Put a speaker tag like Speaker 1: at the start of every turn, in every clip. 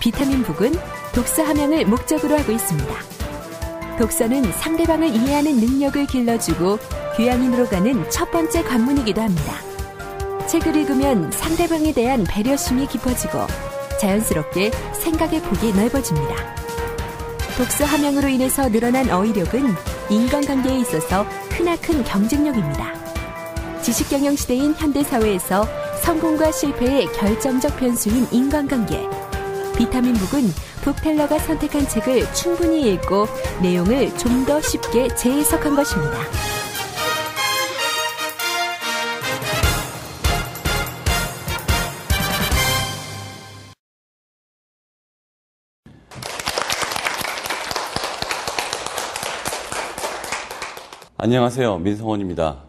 Speaker 1: 비타민북은 독서 함양을 목적으로 하고 있습니다. 독서는 상대방을 이해하는 능력을 길러주고 교양인으로 가는 첫 번째 관문이기도 합니다. 책을 읽으면 상대방에 대한 배려심이 깊어지고 자연스럽게 생각의 폭이 넓어집니다. 독서 함양으로 인해서 늘어난 어휘력은 인간관계에 있어서 크나큰 경쟁력입니다. 지식경영 시대인 현대사회에서 성공과 실패의 결정적 변수인 인간관계. 비타민북은 북텔러가 선택한 책을 충분히 읽고 내용을 좀 더 쉽게 재해석한 것입니다.
Speaker 2: 안녕하세요. 민성원입니다.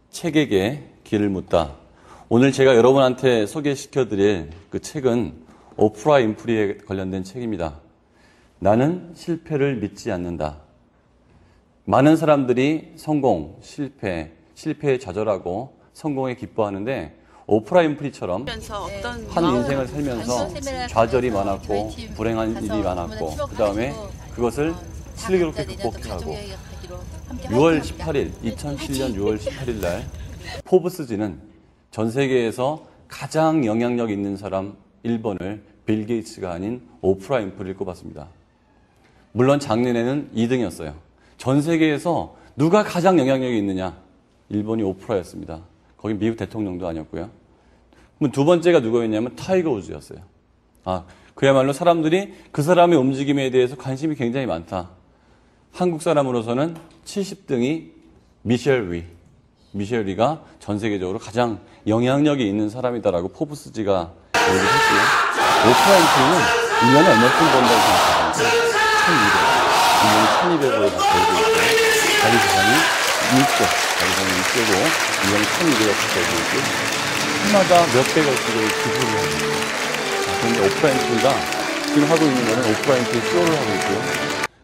Speaker 2: 책에게 길을 묻다. 오늘 제가 여러분한테 소개시켜드릴 그 책은 오프라 윈프리에 관련된 책입니다. 나는 실패를 믿지 않는다. 많은 사람들이 성공, 실패에 좌절하고 성공에 기뻐하는데 오프라 윈프리처럼 한 인생을 살면서 좌절이 많았고 불행한 일이 많았고 그 다음에 그것을 슬기롭게 극복하고 6월 18일, 2007년 6월 18일 날 포브스지는 전 세계에서 가장 영향력 있는 사람 1번을 빌 게이츠가 아닌 오프라 윈프리를 꼽았습니다. 물론 작년에는 2등이었어요. 전 세계에서 누가 가장 영향력이 있느냐? 1번이 오프라였습니다. 거긴 미국 대통령도 아니었고요. 두 번째가 누구였냐면 타이거 우즈였어요. 그야말로 사람들이 그 사람의 움직임에 대해서 관심이 굉장히 많다. 한국 사람으로서는 70등이 미셸 위가 전 세계적으로 가장 영향력이 있는 사람이다라고 포브스지가 얘기를 했어요. 오프라 윈프리는 1년에 얼마큼 번다고 생각하는데 1,200을 벌고 있고 자기 재산이 6조, 1년에 1,200억 벌고 있고 해마다 몇백억씩을 기부를 합니다. 그런데 오프라 윈프리가 지금 하고 있는 거는 오프라 윈프리 쇼를 하고 있고요.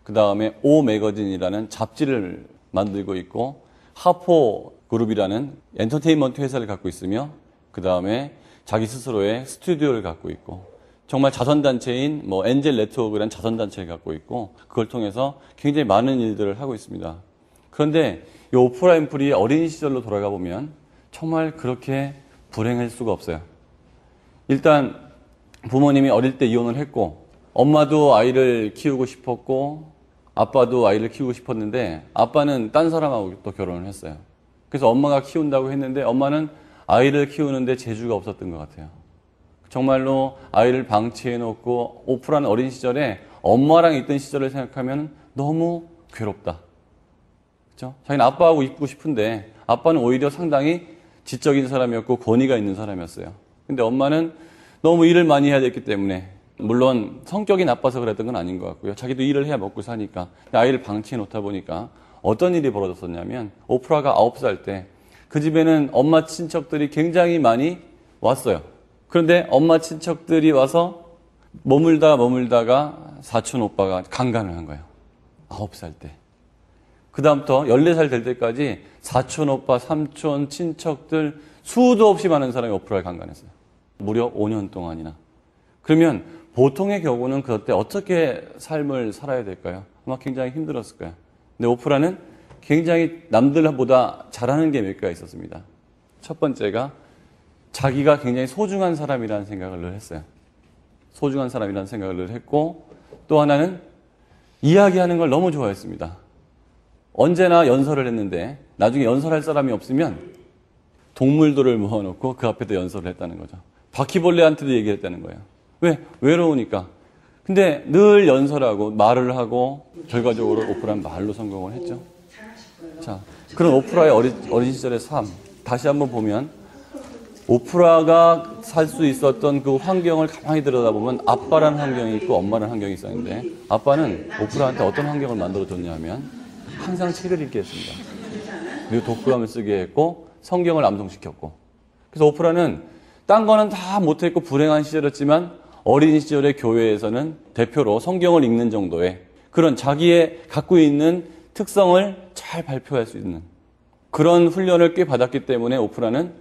Speaker 2: 그 다음에 오 매거진이라는 잡지를 만들고 있고 하포 그룹이라는 엔터테인먼트 회사를 갖고 있으며 그 다음에 자기 스스로의 스튜디오를 갖고 있고 정말 자선단체인 엔젤 네트워크라는 자선단체를 갖고 있고 그걸 통해서 굉장히 많은 일들을 하고 있습니다. 그런데 이 오프라 윈프리의 어린 시절로 돌아가 보면 정말 그렇게 불행할 수가 없어요. 일단 부모님이 어릴 때 이혼을 했고 엄마도 아이를 키우고 싶었고 아빠도 아이를 키우고 싶었는데 아빠는 딴 사람하고 또 결혼을 했어요. 그래서 엄마가 키운다고 했는데 엄마는 아이를 키우는데 재주가 없었던 것 같아요. 정말로 아이를 방치해놓고 오프라는 어린 시절에 엄마랑 있던 시절을 생각하면 너무 괴롭다. 그렇죠? 자기는 아빠하고 있고 싶은데 아빠는 오히려 상당히 지적인 사람이었고 권위가 있는 사람이었어요. 근데 엄마는 너무 일을 많이 해야 됐기 때문에 물론 성격이 나빠서 그랬던 건 아닌 것 같고요. 자기도 일을 해야 먹고 사니까. 아이를 방치해 놓다 보니까 어떤 일이 벌어졌었냐면 오프라가 9살 때 그 집에는 엄마 친척들이 굉장히 많이 왔어요. 그런데 엄마 친척들이 와서 머물다가 사촌 오빠가 강간을 한 거예요. 9살 때. 그 다음부터 14살 될 때까지 사촌 오빠, 삼촌, 친척들 수도 없이 많은 사람이 오프라를 강간했어요. 무려 5년 동안이나. 그러면 보통의 경우는 그때 어떻게 삶을 살아야 될까요? 아마 굉장히 힘들었을 거예요. 근데 오프라는 굉장히 남들보다 잘하는 게 몇 가지 있었습니다. 첫 번째가 자기가 굉장히 소중한 사람이라는 생각을 늘 했어요. 소중한 사람이라는 생각을 늘 했고 또 하나는 이야기하는 걸 너무 좋아했습니다. 언제나 연설을 했는데 나중에 연설할 사람이 없으면 동물들을 모아놓고 그 앞에도 연설을 했다는 거죠. 바퀴벌레한테도 얘기했다는 거예요. 왜? 외로우니까. 근데 늘 연설하고 말을 하고 결과적으로 오프라는 말로 성공을 했죠. 자, 그런 오프라의 어린 시절의 삶 다시 한번 보면 오프라가 살 수 있었던 그 환경을 가만히 들여다보면 아빠라는 환경이 있고 엄마라는 환경이 있었는데 아빠는 오프라한테 어떤 환경을 만들어줬냐 하면 항상 책을 읽게 했습니다. 그리고 독후감을 쓰게 했고 성경을 암송시켰고 그래서 오프라는 딴 거는 다 못했고 불행한 시절이었지만 어린 시절의 교회에서는 대표로 성경을 읽는 정도의 그런 자기의 갖고 있는 특성을 잘 발표할 수 있는 그런 훈련을 꽤 받았기 때문에 오프라는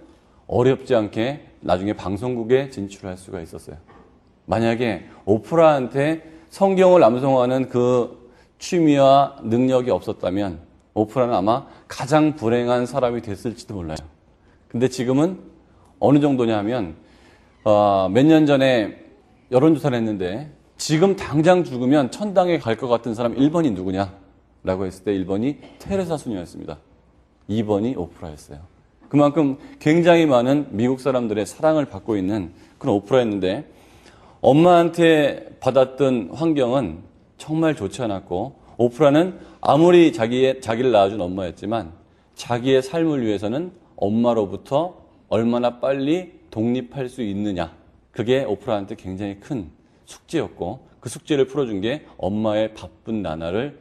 Speaker 2: 어렵지 않게 나중에 방송국에 진출할 수가 있었어요. 만약에 오프라한테 성경을 암송하는 그 취미와 능력이 없었다면 오프라는 아마 가장 불행한 사람이 됐을지도 몰라요. 근데 지금은 어느 정도냐 하면 몇 년 전에 여론조사를 했는데 지금 당장 죽으면 천당에 갈 것 같은 사람 1번이 누구냐? 라고 했을 때 1번이 테레사 수녀였습니다. 2번이 오프라였어요. 그만큼 굉장히 많은 미국 사람들의 사랑을 받고 있는 그런 오프라였는데 엄마한테 받았던 환경은 정말 좋지 않았고 오프라는 아무리 자기를 낳아준 엄마였지만 자기의 삶을 위해서는 엄마로부터 얼마나 빨리 독립할 수 있느냐. 그게 오프라한테 굉장히 큰 숙제였고 그 숙제를 풀어준 게 엄마의 바쁜 나날을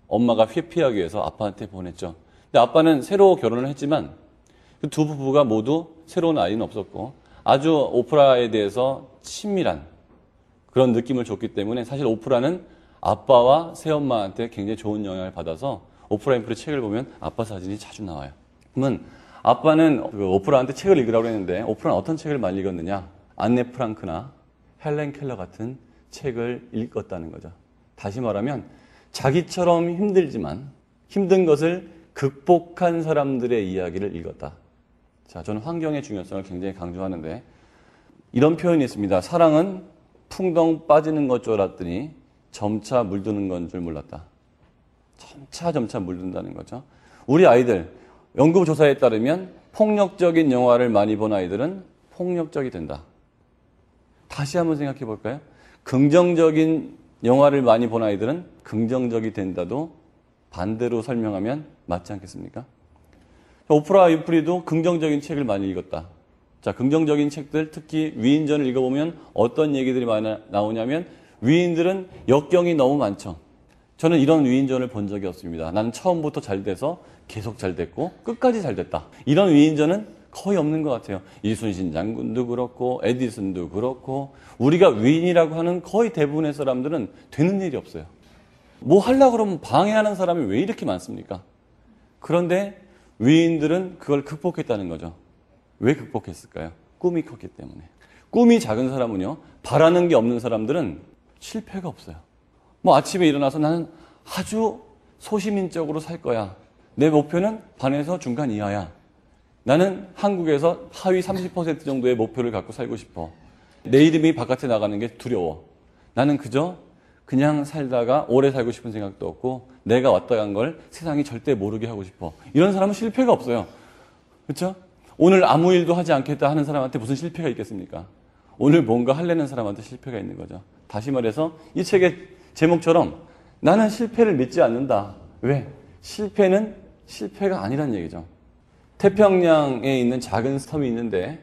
Speaker 2: 엄마가 회피하기 위해서 아빠한테 보냈죠. 근데 아빠는 새로 결혼을 했지만 그 두 부부가 모두 새로운 아이는 없었고 아주 오프라에 대해서 친밀한 그런 느낌을 줬기 때문에 사실 오프라는 아빠와 새엄마한테 굉장히 좋은 영향을 받아서 오프라 윈프리 책을 보면 아빠 사진이 자주 나와요. 그러면 아빠는 그 오프라한테 책을 읽으라고 했는데 오프라는 어떤 책을 많이 읽었느냐? 안네 프랑크나 헬렌 켈러 같은 책을 읽었다는 거죠. 다시 말하면 자기처럼 힘들지만 힘든 것을 극복한 사람들의 이야기를 읽었다. 자, 저는 환경의 중요성을 굉장히 강조하는데 이런 표현이 있습니다. 사랑은 풍덩 빠지는 것 줄 알았더니 점차 물드는 건 줄 몰랐다. 점차 물든다는 거죠. 우리 아이들 연구 조사에 따르면 폭력적인 영화를 많이 본 아이들은 폭력적이 된다. 다시 한번 생각해 볼까요? 긍정적인 영화를 많이 본 아이들은 긍정적이 된다도 반대로 설명하면 맞지 않겠습니까? 오프라 윈프리도 긍정적인 책을 많이 읽었다. 자, 긍정적인 책들, 특히 위인전을 읽어보면 어떤 얘기들이 많이 나오냐면 위인들은 역경이 너무 많죠. 저는 이런 위인전을 본 적이 없습니다. 나는 처음부터 잘 돼서 계속 잘 됐고 끝까지 잘 됐다. 이런 위인전은 거의 없는 것 같아요. 이순신 장군도 그렇고 에디슨도 그렇고 우리가 위인이라고 하는 거의 대부분의 사람들은 되는 일이 없어요. 뭐 하려고 그러면 방해하는 사람이 왜 이렇게 많습니까? 그런데 위인들은 그걸 극복했다는 거죠. 왜 극복했을까요? 꿈이 컸기 때문에. 꿈이 작은 사람은요, 바라는 게 없는 사람들은 실패가 없어요. 뭐 아침에 일어나서 나는 아주 소시민적으로 살 거야. 내 목표는 반에서 중간 이하야. 나는 한국에서 하위 30% 정도의 목표를 갖고 살고 싶어. 내 이름이 바깥에 나가는 게 두려워. 나는 그냥 살다가 오래 살고 싶은 생각도 없고 내가 왔다 간 걸 세상이 절대 모르게 하고 싶어. 이런 사람은 실패가 없어요. 그렇죠? 오늘 아무 일도 하지 않겠다 하는 사람한테 무슨 실패가 있겠습니까? 오늘 뭔가 하려는 사람한테 실패가 있는 거죠. 다시 말해서 이 책의 제목처럼 나는 실패를 믿지 않는다. 왜? 실패는 실패가 아니란 얘기죠. 태평양에 있는 작은 섬이 있는데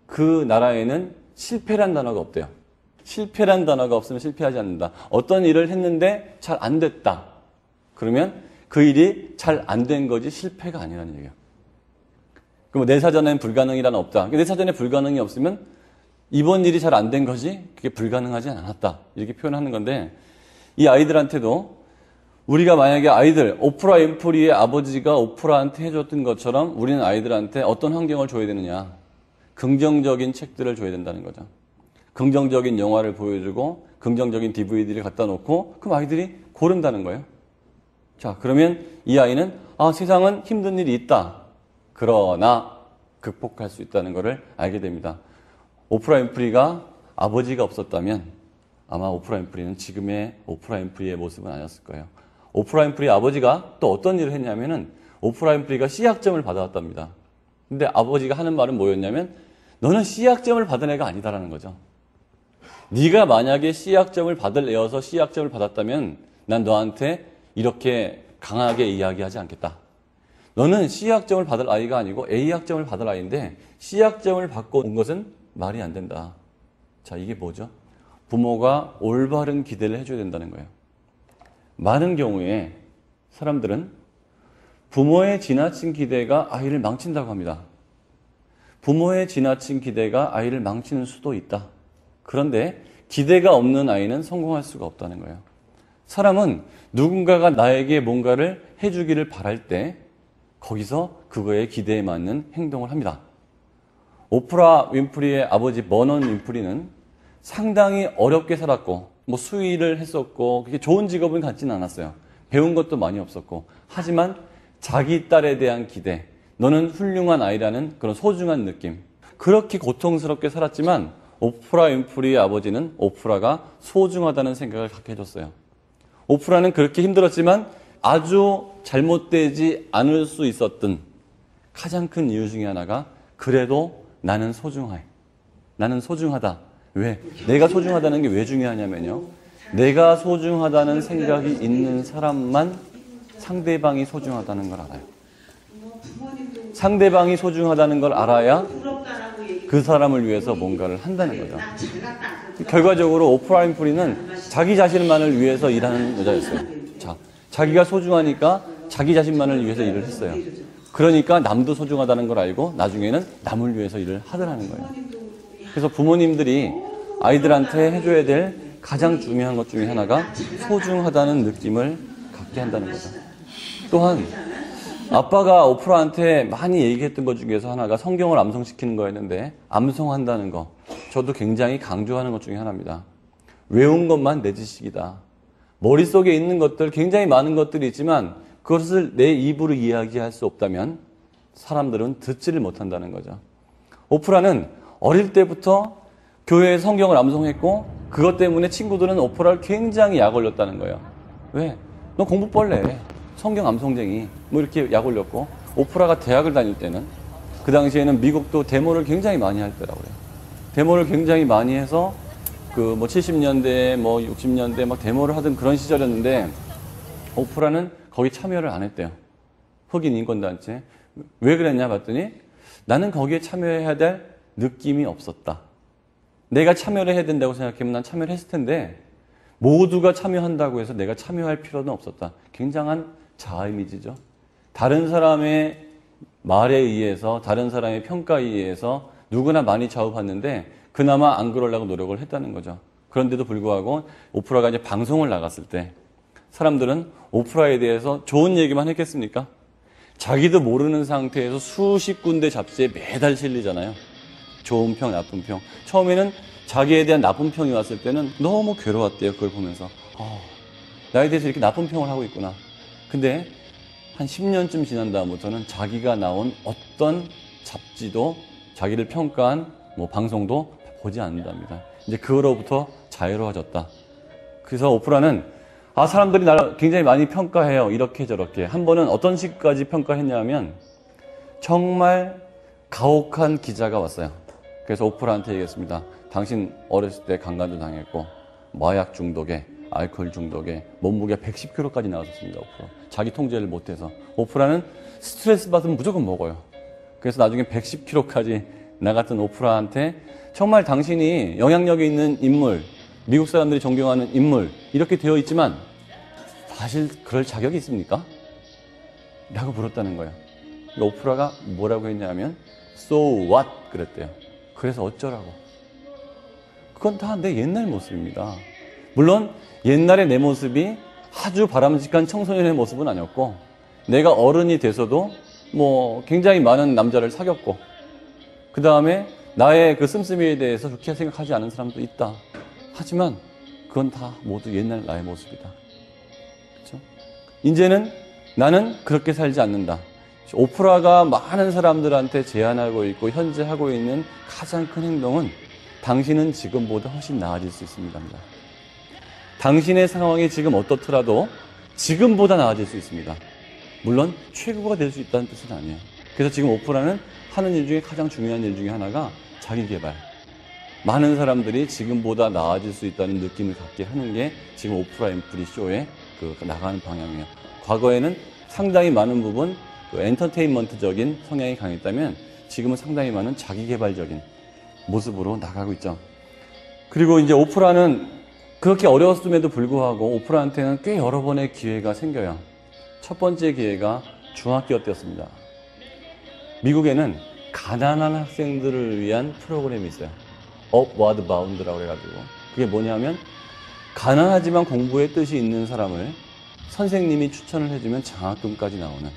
Speaker 2: 그 나라에는 실패란 단어가 없대요. 실패란 단어가 없으면 실패하지 않는다. 어떤 일을 했는데 잘 안 됐다. 그러면 그 일이 잘 안 된 거지 실패가 아니라는 얘기예요. 그럼 내 사전엔 불가능이란 없다. 내 사전에 불가능이 없으면 이번 일이 잘 안 된 거지 그게 불가능하지 않았다. 이렇게 표현하는 건데 이 아이들한테도 우리가 만약에 아이들, 오프라 윈프리의 아버지가 오프라한테 해줬던 것처럼 우리는 아이들한테 어떤 환경을 줘야 되느냐. 긍정적인 책들을 줘야 된다는 거죠. 긍정적인 영화를 보여주고 긍정적인 DVD를 갖다 놓고 그럼 아이들이 고른다는 거예요. 자, 그러면 이 아이는 세상은 힘든 일이 있다. 그러나 극복할 수 있다는 것을 알게 됩니다. 오프라 윈프리가 아버지가 없었다면 아마 오프라 윈프리는 지금의 오프라 윈프리의 모습은 아니었을 거예요. 오프라 윈프리 아버지가 또 어떤 일을 했냐면은 오프라 윈프리가 C학점을 받아왔답니다. 근데 아버지가 하는 말은 뭐였냐면 너는 C학점을 받은 애가 아니다라는 거죠. 네가 만약에 C학점을 받을 애여서 C학점을 받았다면 난 너한테 이렇게 강하게 이야기하지 않겠다. 너는 C학점을 받을 아이가 아니고 A학점을 받을 아이인데 C학점을 받고 온 것은 말이 안 된다. 자, 이게 뭐죠? 부모가 올바른 기대를 해줘야 된다는 거예요. 많은 경우에 사람들은 부모의 지나친 기대가 아이를 망친다고 합니다. 부모의 지나친 기대가 아이를 망치는 수도 있다. 그런데 기대가 없는 아이는 성공할 수가 없다는 거예요. 사람은 누군가가 나에게 뭔가를 해주기를 바랄 때 거기서 그거에 기대에 맞는 행동을 합니다. 오프라 윈프리의 아버지 버넌 윈프리는 상당히 어렵게 살았고 뭐 수의를 했었고 그렇게 좋은 직업은 갖지는 않았어요. 배운 것도 많이 없었고 하지만 자기 딸에 대한 기대, 너는 훌륭한 아이라는 그런 소중한 느낌, 그렇게 고통스럽게 살았지만 오프라 윈프리의 아버지는 오프라가 소중하다는 생각을 갖게 해줬어요. 오프라는 그렇게 힘들었지만 아주 잘못되지 않을 수 있었던 가장 큰 이유 중에 하나가 그래도 나는 소중해. 나는 소중하다. 왜? 내가 소중하다는 게 왜 중요하냐면요. 내가 소중하다는 생각이 있는 사람만 상대방이 소중하다는 걸 알아요. 상대방이 소중하다는 걸 알아야 그 사람을 위해서 뭔가를 한다는 거죠. 결과적으로 오프라 윈프리는 자기 자신만을 위해서 일하는 여자였어요. 자, 자기가 소중하니까 자기 자신만을 위해서 일을 했어요. 그러니까 남도 소중하다는 걸 알고 나중에는 남을 위해서 일을 하더라는 거예요. 그래서 부모님들이 아이들한테 해줘야 될 가장 중요한 것 중에 하나가 소중하다는 느낌을 갖게 한다는 거죠. 또한 아빠가 오프라한테 많이 얘기했던 것 중에서 하나가 성경을 암송시키는 거였는데 암송한다는 거 저도 굉장히 강조하는 것 중에 하나입니다. 외운 것만 내 지식이다. 머릿속에 있는 것들 굉장히 많은 것들이 있지만 그것을 내 입으로 이야기할 수 없다면 사람들은 듣지를 못한다는 거죠. 오프라는 어릴 때부터 교회에 성경을 암송했고 그것 때문에 친구들은 오프라를 굉장히 약 올렸다는 거예요. 왜? 너 공부벌레, 성경 암송쟁이 뭐 이렇게 약 올렸고 오프라가 대학을 다닐 때는 그 당시에는 미국도 데모를 굉장히 많이 할 때라고요. 데모를 굉장히 많이 해서 그 뭐 70년대 뭐 60년대 막 데모를 하던 그런 시절이었는데 오프라는 거기 참여를 안 했대요. 흑인 인권단체. 왜 그랬냐 봤더니 나는 거기에 참여해야 될 느낌이 없었다. 내가 참여를 해야 된다고 생각하면 난 참여를 했을 텐데 모두가 참여한다고 해서 내가 참여할 필요는 없었다. 굉장한 자아 이미지죠. 다른 사람의 말에 의해서 다른 사람의 평가에 의해서 누구나 많이 좌우받는데 그나마 안 그러려고 노력을 했다는 거죠. 그런데도 불구하고 오프라가 이제 방송을 나갔을 때 사람들은 오프라에 대해서 좋은 얘기만 했겠습니까? 자기도 모르는 상태에서 수십 군데 잡지에 매달 실리잖아요. 좋은 평, 나쁜 평. 처음에는 자기에 대한 나쁜 평이 왔을 때는 너무 괴로웠대요. 그걸 보면서. 나에 대해서 이렇게 나쁜 평을 하고 있구나. 근데 한 10년쯤 지난 다음부터는 자기가 나온 어떤 잡지도 자기를 평가한 뭐 방송도 보지 않는답니다. 이제 그거로부터 자유로워졌다. 그래서 오프라는 사람들이 나를 굉장히 많이 평가해요. 이렇게 저렇게. 한 번은 어떤 식까지 평가했냐면 정말 가혹한 기자가 왔어요. 그래서 오프라한테 얘기했습니다. 당신 어렸을 때 강간도 당했고 마약 중독에 알코올 중독에 몸무게 110kg까지 나왔었습니다. 오프라. 자기 통제를 못해서. 오프라는 스트레스 받으면 무조건 먹어요. 그래서 나중에 110kg까지 나갔던 오프라한테 정말 당신이 영향력이 있는 인물, 미국 사람들이 존경하는 인물 이렇게 되어 있지만 사실 그럴 자격이 있습니까? 라고 물었다는 거예요. 오프라가 뭐라고 했냐면 So what? 그랬대요. 그래서 어쩌라고. 그건 다 내 옛날 모습입니다. 물론 옛날의 내 모습이 아주 바람직한 청소년의 모습은 아니었고 내가 어른이 돼서도 뭐 굉장히 많은 남자를 사귀었고 그 다음에 나의 그 씀씀이에 대해서 그렇게 생각하지 않은 사람도 있다. 하지만 그건 다 모두 옛날 나의 모습이다. 그렇죠? 이제는 나는 그렇게 살지 않는다. 오프라가 많은 사람들한테 제안하고 있고 현재 하고 있는 가장 큰 행동은 당신은 지금보다 훨씬 나아질 수 있습니다. 당신의 상황이 지금 어떻더라도 지금보다 나아질 수 있습니다. 물론 최고가 될 수 있다는 뜻은 아니에요. 그래서 지금 오프라는 하는 일 중에 가장 중요한 일 중에 하나가 자기개발. 많은 사람들이 지금보다 나아질 수 있다는 느낌을 갖게 하는 게 지금 오프라 윈프리 쇼의 나가는 방향이에요. 과거에는 상당히 많은 부분 엔터테인먼트적인 성향이 강했다면 지금은 상당히 많은 자기개발적인 모습으로 나가고 있죠. 그리고 이제 오프라는 그렇게 어려웠음에도 불구하고 오프라한테는 꽤 여러 번의 기회가 생겨요. 첫 번째 기회가 중학교 때였습니다. 미국에는 가난한 학생들을 위한 프로그램이 있어요. Upward Bound라고 해가지고 그게 뭐냐면 가난하지만 공부에 뜻이 있는 사람을 선생님이 추천을 해주면 장학금까지 나오는.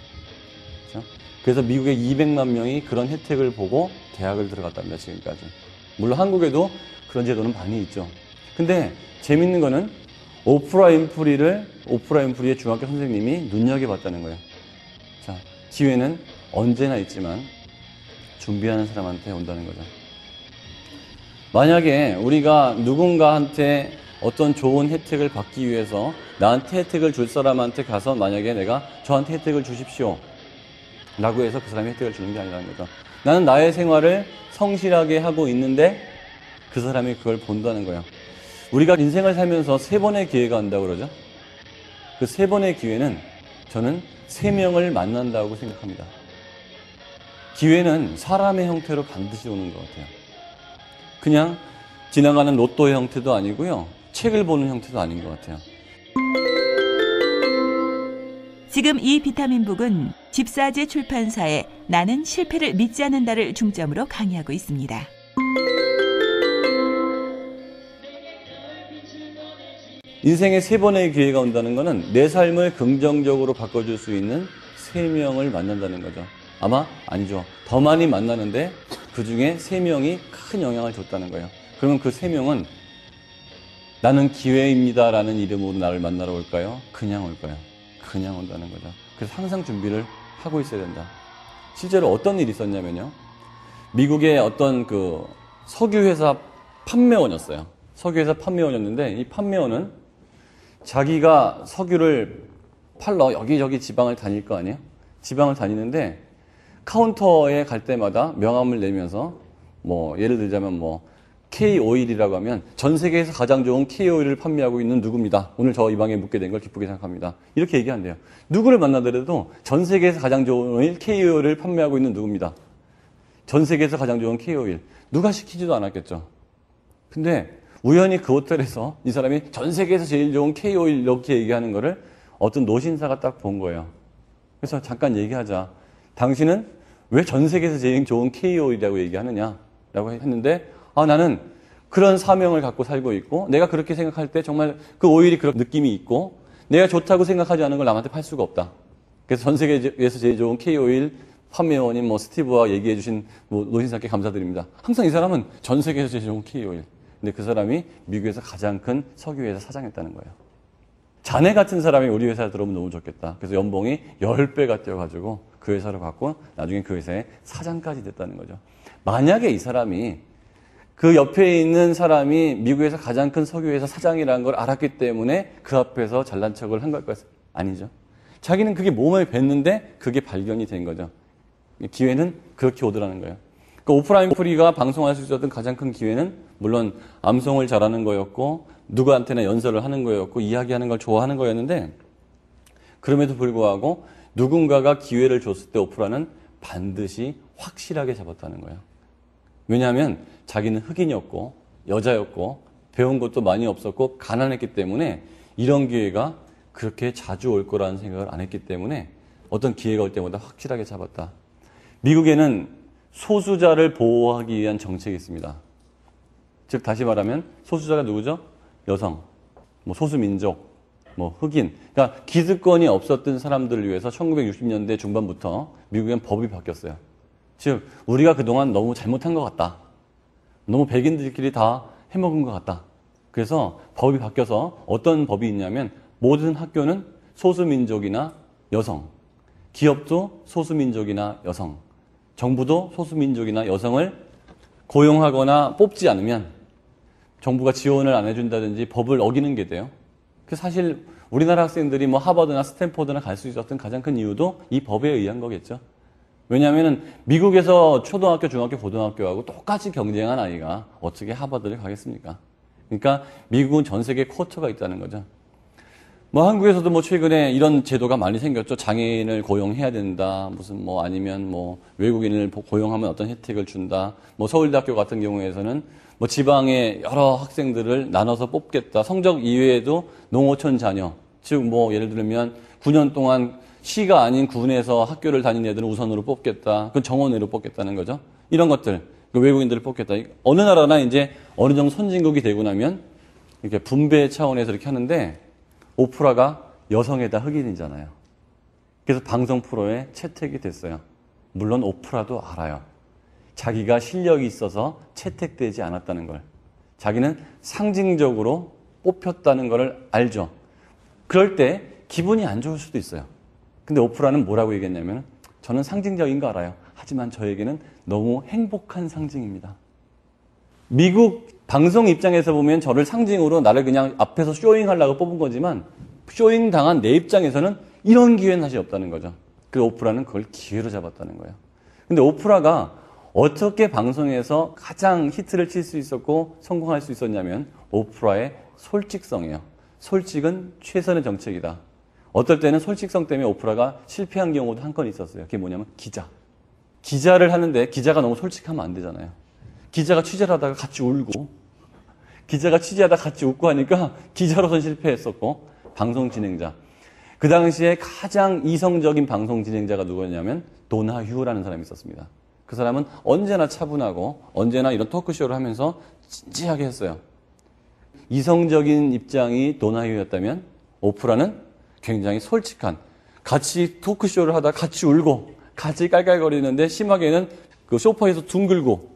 Speaker 2: 그렇죠? 그래서 미국의 200만 명이 그런 혜택을 보고 대학을 들어갔답니다. 지금까지. 물론 한국에도 그런 제도는 많이 있죠. 근데 재밌는 거는 오프라 윈프리의 중학교 선생님이 눈여겨봤다는 거예요. 자, 기회는 언제나 있지만 준비하는 사람한테 온다는 거죠. 만약에 우리가 누군가한테 어떤 좋은 혜택을 받기 위해서 나한테 혜택을 줄 사람한테 가서 만약에 내가 저한테 혜택을 주십시오 라고 해서 그 사람이 혜택을 주는 게 아니라는 거죠. 나는 나의 생활을 성실하게 하고 있는데 그 사람이 그걸 본다는 거예요. 우리가 인생을 살면서 3번의 기회가 온다고 그러죠. 그 3번의 기회는 저는 3명을 만난다고 생각합니다. 기회는 사람의 형태로 반드시 오는 것 같아요. 그냥 지나가는 로또의 형태도 아니고요. 책을 보는 형태도 아닌 것 같아요.
Speaker 1: 지금 이 비타민북은 집사지 출판사의 나는 실패를 믿지 않는다를 중점으로 강의하고 있습니다.
Speaker 2: 인생에 3번의 기회가 온다는 것은 내 삶을 긍정적으로 바꿔줄 수 있는 3명을 만난다는 거죠. 아마 아니죠. 더 많이 만나는데 그 중에 3명이 큰 영향을 줬다는 거예요. 그러면 그 3명은 나는 기회입니다 라는 이름으로 나를 만나러 올까요? 그냥 올까요? 그냥 온다는 거죠. 그래서 항상 준비를 하고 있어야 된다. 실제로 어떤 일이 있었냐면요. 미국의 어떤 그 석유회사 판매원이었어요. 석유회사 판매원이었는데 이 판매원은 자기가 석유를 팔러 여기저기 지방을 다닐 거 아니에요? 지방을 다니는데 카운터에 갈 때마다 명함을 내면서 뭐 예를 들자면 뭐 K-오일이라고 하면 전 세계에서 가장 좋은 K-오일을 판매하고 있는 누구입니다. 오늘 저 이 방에 묵게 된 걸 기쁘게 생각합니다. 이렇게 얘기한대요. 누구를 만나더라도 전 세계에서 가장 좋은 오일 K-오일을 판매하고 있는 누구입니다. 전 세계에서 가장 좋은 K-오일. 누가 시키지도 않았겠죠. 근데 우연히 그 호텔에서 이 사람이 전 세계에서 제일 좋은 K-오일 이렇게 얘기하는 거를 어떤 노신사가 딱 본 거예요. 그래서 잠깐 얘기하자. 당신은 왜 전 세계에서 제일 좋은 K-오일이라고 얘기하느냐? 라고 했는데 나는 그런 사명을 갖고 살고 있고 내가 그렇게 생각할 때 정말 그 오일이 그런 느낌이 있고 내가 좋다고 생각하지 않은 걸 남한테 팔 수가 없다. 그래서 전 세계에서 제일 좋은 K-오일 판매원인 뭐 스티브와 얘기해 주신 뭐 노신사께 감사드립니다. 항상 이 사람은 전 세계에서 제일 좋은 K-오일. 근데 그 사람이 미국에서 가장 큰 석유회사 사장했다는 거예요. 자네 같은 사람이 우리 회사에 들어오면 너무 좋겠다. 그래서 연봉이 10배가 뛰어가지고 그 회사를 갖고 나중에 그 회사의 사장까지 됐다는 거죠. 만약에 이 사람이 그 옆에 있는 사람이 미국에서 가장 큰 석유회사 사장이라는 걸 알았기 때문에 그 앞에서 잘난 척을 한 걸까요? 아니죠. 자기는 그게 몸에 뱄는데 그게 발견이 된 거죠. 기회는 그렇게 오더라는 거예요. 그러니까 오프라 윈프리가 방송할 수 있었던 가장 큰 기회는 물론 암송을 잘하는 거였고 누구한테나 연설을 하는 거였고 이야기하는 걸 좋아하는 거였는데 그럼에도 불구하고 누군가가 기회를 줬을 때 오프라는 반드시 확실하게 잡았다는 거예요. 왜냐하면 자기는 흑인이었고 여자였고 배운 것도 많이 없었고 가난했기 때문에 이런 기회가 그렇게 자주 올 거라는 생각을 안 했기 때문에 어떤 기회가 올 때마다 확실하게 잡았다. 미국에는 소수자를 보호하기 위한 정책이 있습니다. 즉 다시 말하면 소수자가 누구죠? 여성, 뭐 소수민족, 뭐 흑인. 그러니까 기득권이 없었던 사람들을 위해서 1960년대 중반부터 미국엔 법이 바뀌었어요. 즉 우리가 그동안 너무 잘못한 것 같다. 너무 백인들끼리 다 해먹은 것 같다. 그래서 법이 바뀌어서 어떤 법이 있냐면 모든 학교는 소수민족이나 여성, 기업도 소수민족이나 여성, 정부도 소수민족이나 여성을 고용하거나 뽑지 않으면 정부가 지원을 안 해준다든지 법을 어기는 게 돼요. 그래서 사실 우리나라 학생들이 뭐 하버드나 스탠포드나 갈 수 있었던 가장 큰 이유도 이 법에 의한 거겠죠. 왜냐하면 미국에서 초등학교, 중학교, 고등학교하고 똑같이 경쟁한 아이가 어떻게 하버드를 가겠습니까? 그러니까 미국은 전 세계에 쿼터가 있다는 거죠. 뭐 한국에서도 뭐 최근에 이런 제도가 많이 생겼죠. 장애인을 고용해야 된다. 무슨 뭐 아니면 뭐 외국인을 고용하면 어떤 혜택을 준다. 뭐 서울대학교 같은 경우에서는 뭐 지방의 여러 학생들을 나눠서 뽑겠다. 성적 이외에도 농어촌 자녀. 즉 뭐 예를 들면 9년 동안 시가 아닌 군에서 학교를 다닌 애들은 우선으로 뽑겠다. 그건 정원으로 뽑겠다는 거죠. 이런 것들. 외국인들을 뽑겠다. 어느 나라나 이제 어느 정도 선진국이 되고 나면 이렇게 분배 차원에서 이렇게 하는데 오프라가 여성에다 흑인이잖아요. 그래서 방송 프로에 채택이 됐어요. 물론 오프라도 알아요. 자기가 실력이 있어서 채택되지 않았다는 걸. 자기는 상징적으로 뽑혔다는 걸 알죠. 그럴 때 기분이 안 좋을 수도 있어요. 근데 오프라는 뭐라고 얘기했냐면 저는 상징적인 거 알아요. 하지만 저에게는 너무 행복한 상징입니다. 미국 방송 입장에서 보면 저를 상징으로 나를 그냥 앞에서 쇼잉하려고 뽑은 거지만 쇼잉 당한 내 입장에서는 이런 기회는 사실 없다는 거죠. 그래서 오프라는 그걸 기회로 잡았다는 거예요. 근데 오프라가 어떻게 방송에서 가장 히트를 칠 수 있었고 성공할 수 있었냐면 오프라의 솔직성이에요. 솔직은 최선의 정책이다. 어떨 때는 솔직성 때문에 오프라가 실패한 경우도 한 건 있었어요. 그게 뭐냐면 기자를 하는데 기자가 너무 솔직하면 안 되잖아요. 기자가 취재를 하다가 같이 울고 기자가 취재하다가 같이 웃고 하니까 기자로선 실패했었고 방송 진행자. 그 당시에 가장 이성적인 방송 진행자가 누구였냐면 도나휴라는 사람이 있었습니다. 그 사람은 언제나 차분하고 언제나 이런 토크쇼를 하면서 진지하게 했어요. 이성적인 입장이 도나휴였다면 오프라는 굉장히 솔직한 같이 토크쇼를 하다 같이 울고 같이 깔깔거리는데 심하게는 그 소파에서 둥글고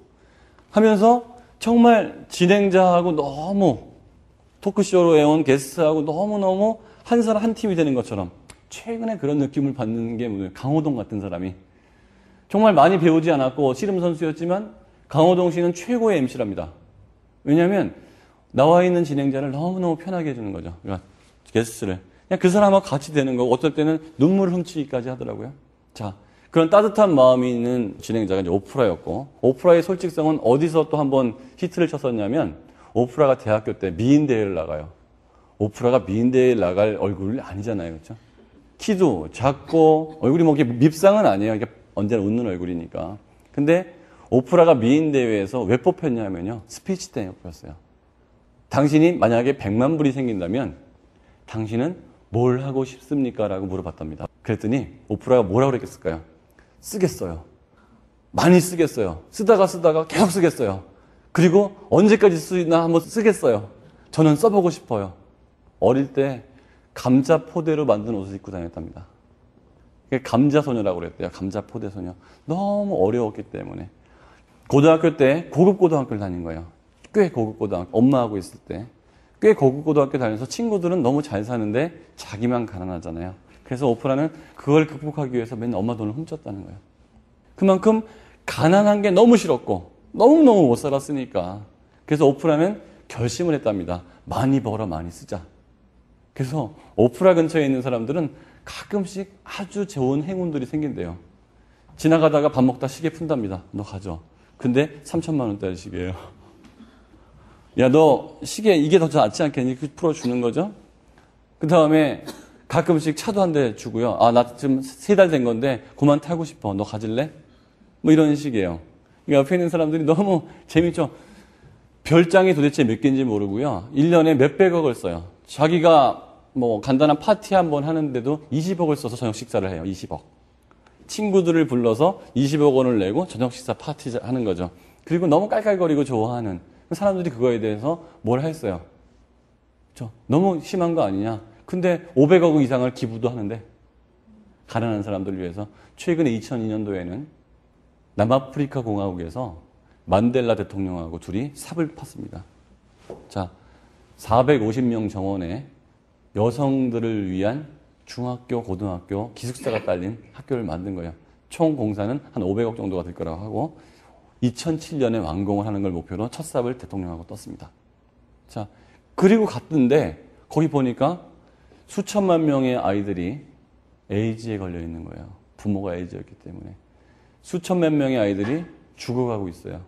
Speaker 2: 하면서 정말 진행자하고 너무 토크쇼로 해온 게스트하고 너무너무 한 사람 한 팀이 되는 것처럼 최근에 그런 느낌을 받는 게 뭐예요? 강호동 같은 사람이 정말 많이 배우지 않았고 씨름 선수였지만 강호동 씨는 최고의 MC랍니다. 왜냐하면 나와 있는 진행자를 너무너무 편하게 해주는 거죠. 그러니까 게스트를 그냥 그 사람하고 같이 되는 거고 어떨 때는 눈물을 훔치기까지 하더라고요. 자, 그런 따뜻한 마음이 있는 진행자가 이제 오프라였고 오프라의 솔직성은 어디서 또 한번 히트를 쳤었냐면 오프라가 대학교 때 미인 대회를 나가요. 오프라가 미인 대회에 나갈 얼굴이 아니잖아요, 그렇죠? 키도 작고 얼굴이 뭐 이렇게 밉상은 아니에요. 이게 언제나 웃는 얼굴이니까. 근데 오프라가 미인 대회에서 왜 뽑혔냐면요, 스피치 때문에 뽑혔어요. 당신이 만약에 100만 불이 생긴다면 당신은 뭘 하고 싶습니까? 라고 물어봤답니다. 그랬더니 오프라가 뭐라고 그랬을까요? 쓰겠어요. 많이 쓰겠어요. 쓰다가 계속 쓰겠어요. 그리고 언제까지 쓰나 한번 쓰겠어요. 저는 써보고 싶어요. 어릴 때 감자 포대로 만든 옷을 입고 다녔답니다. 감자소녀라고 그랬대요. 감자포대소녀. 너무 어려웠기 때문에. 고등학교 때 고급 고등학교를 다닌 거예요. 꽤 고급 고등학교. 엄마하고 있을 때. 꽤 고급 고등학교 다니면서 친구들은 너무 잘 사는데 자기만 가난하잖아요. 그래서 오프라는 그걸 극복하기 위해서 맨날 엄마 돈을 훔쳤다는 거예요. 그만큼 가난한 게 너무 싫었고 너무너무 못 살았으니까. 그래서 오프라는 결심을 했답니다. 많이 벌어 많이 쓰자. 그래서 오프라 근처에 있는 사람들은 가끔씩 아주 좋은 행운들이 생긴대요. 지나가다가 밥 먹다 시계 푼답니다. 너 가져. 근데 3천만 원짜리 시계예요. 야, 너 시계 이게 더 낫지 않겠니? 풀어주는 거죠. 그 다음에 가끔씩 차도 한 대 주고요. 아, 나 지금 3달 된 건데 그만 타고 싶어. 너 가질래? 뭐 이런 식이에요. 옆에 있는 사람들이 너무 재밌죠. 별장이 도대체 몇 개인지 모르고요. 1년에 몇백억을 써요. 자기가 뭐 간단한 파티 한번 하는데도 20억을 써서 저녁 식사를 해요. 20억. 친구들을 불러서 20억 원을 내고 저녁 식사 파티 하는 거죠. 그리고 너무 깔깔거리고 좋아하는 사람들이 그거에 대해서 뭘 했어요. 너무 심한 거 아니냐. 근데 500억 이상을 기부도 하는데 가난한 사람들을 위해서. 최근에 2002년도에는 남아프리카 공화국에서 만델라 대통령하고 둘이 삽을 팠습니다. 자, 450명 정원에 여성들을 위한 중학교, 고등학교, 기숙사가 딸린 학교를 만든 거예요. 총 공사는 한 500억 정도가 될 거라고 하고 2007년에 완공을 하는 걸 목표로 첫 삽을 대통령하고 떴습니다. 자, 그리고 갔는데 거기 보니까 수천만 명의 아이들이 에이즈에 걸려 있는 거예요. 부모가 에이즈였기 때문에. 수천만 명의 아이들이 죽어가고 있어요.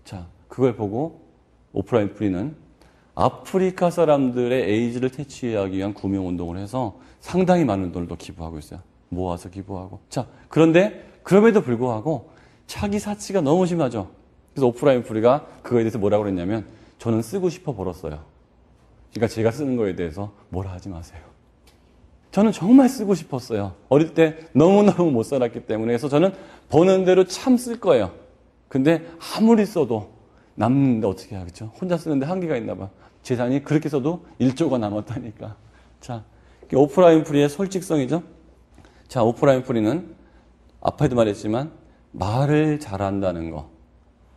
Speaker 2: 자, 그걸 보고 오프라 윈프리는 아프리카 사람들의 에이즈를 퇴치하기 위한 구명운동을 해서 상당히 많은 돈을 더 기부하고 있어요. 모아서 기부하고. 자, 그런데 그럼에도 불구하고 자기 사치가 너무 심하죠. 그래서 오프라 윈프리가 그거에 대해서 뭐라고 그랬냐면 저는 쓰고 싶어 벌었어요. 그러니까 제가 쓰는 거에 대해서 뭐라 하지 마세요. 저는 정말 쓰고 싶었어요. 어릴 때 너무너무 못 살았기 때문에. 그래서 저는 버는 대로 참 쓸 거예요. 근데 아무리 써도 남는데 어떻게 하겠죠? 혼자 쓰는데 한계가 있나 봐. 재산이 그렇게 써도 1조가 남았다니까. 자, 오프라 윈프리의 솔직성이죠. 자, 오프라 윈프리는 아파도 말했지만 말을 잘한다는 거.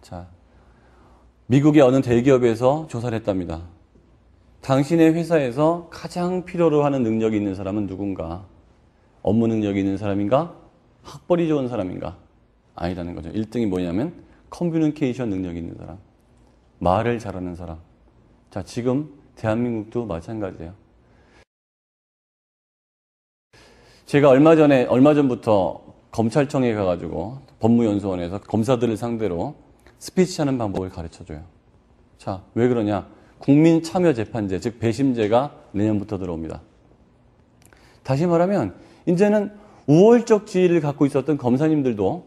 Speaker 2: 자, 미국의 어느 대기업에서 조사를 했답니다. 당신의 회사에서 가장 필요로 하는 능력이 있는 사람은 누군가? 업무 능력이 있는 사람인가? 학벌이 좋은 사람인가? 아니라는 거죠. 1등이 뭐냐면 커뮤니케이션 능력이 있는 사람. 말을 잘하는 사람. 자, 지금 대한민국도 마찬가지예요. 제가 얼마 전부터 검찰청에 가가지고 법무연수원에서 검사들을 상대로 스피치 하는 방법을 가르쳐줘요. 자, 왜 그러냐? 국민참여재판제, 즉 배심제가 내년부터 들어옵니다. 다시 말하면 이제는 우월적 지위를 갖고 있었던 검사님들도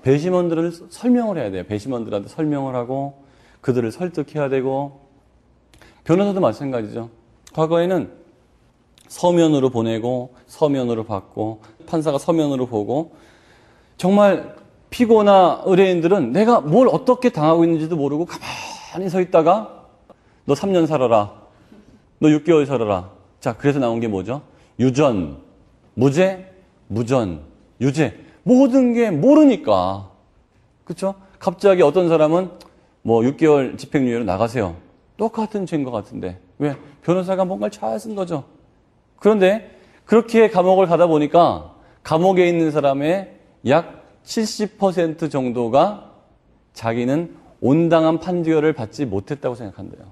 Speaker 2: 배심원들을 설명을 해야 돼요. 배심원들한테 설명을 하고 그들을 설득해야 되고, 변호사도 마찬가지죠. 과거에는 서면으로 보내고 서면으로 받고 판사가 서면으로 보고, 정말 피고나 의뢰인들은 내가 뭘 어떻게 당하고 있는지도 모르고 가만히 서 있다가 너 3년 살아라, 너 6개월 살아라. 자, 그래서 나온 게 뭐죠? 유전, 무죄, 무전, 유죄. 모든 게 모르니까. 그렇죠? 갑자기 어떤 사람은 뭐 6개월 집행유예로 나가세요. 똑같은 죄인 것 같은데. 왜? 변호사가 뭔가를 잘 쓴 거죠. 그런데 그렇게 감옥을 가다 보니까 감옥에 있는 사람의 약 70% 정도가 자기는 온당한 판결을 받지 못했다고 생각한대요.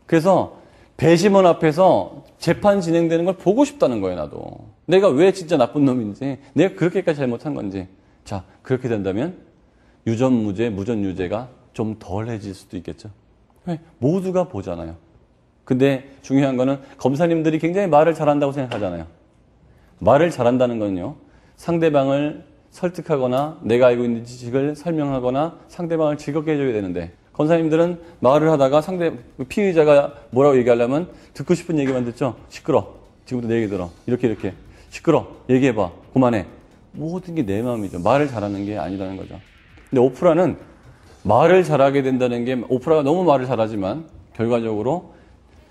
Speaker 2: 그래서 배심원 앞에서 재판 진행되는 걸 보고 싶다는 거예요, 나도. 내가 왜 진짜 나쁜 놈인지, 내가 그렇게까지 잘못한 건지. 자, 그렇게 된다면 유전무죄, 무전유죄가 좀 덜해질 수도 있겠죠. 왜? 모두가 보잖아요. 근데 중요한 거는 검사님들이 굉장히 말을 잘한다고 생각하잖아요. 말을 잘한다는 건요, 상대방을 설득하거나 내가 알고 있는 지식을 설명하거나 상대방을 즐겁게 해줘야 되는데, 검사님들은 말을 하다가 피의자가 뭐라고 얘기하려면 듣고 싶은 얘기만 듣죠. 시끄러. 지금부터 내 얘기 들어. 이렇게. 시끄러. 얘기해봐. 그만해. 모든 게 내 마음이죠. 말을 잘하는 게 아니라는 거죠. 근데 오프라는 말을 잘하게 된다는 게, 오프라가 너무 말을 잘하지만 결과적으로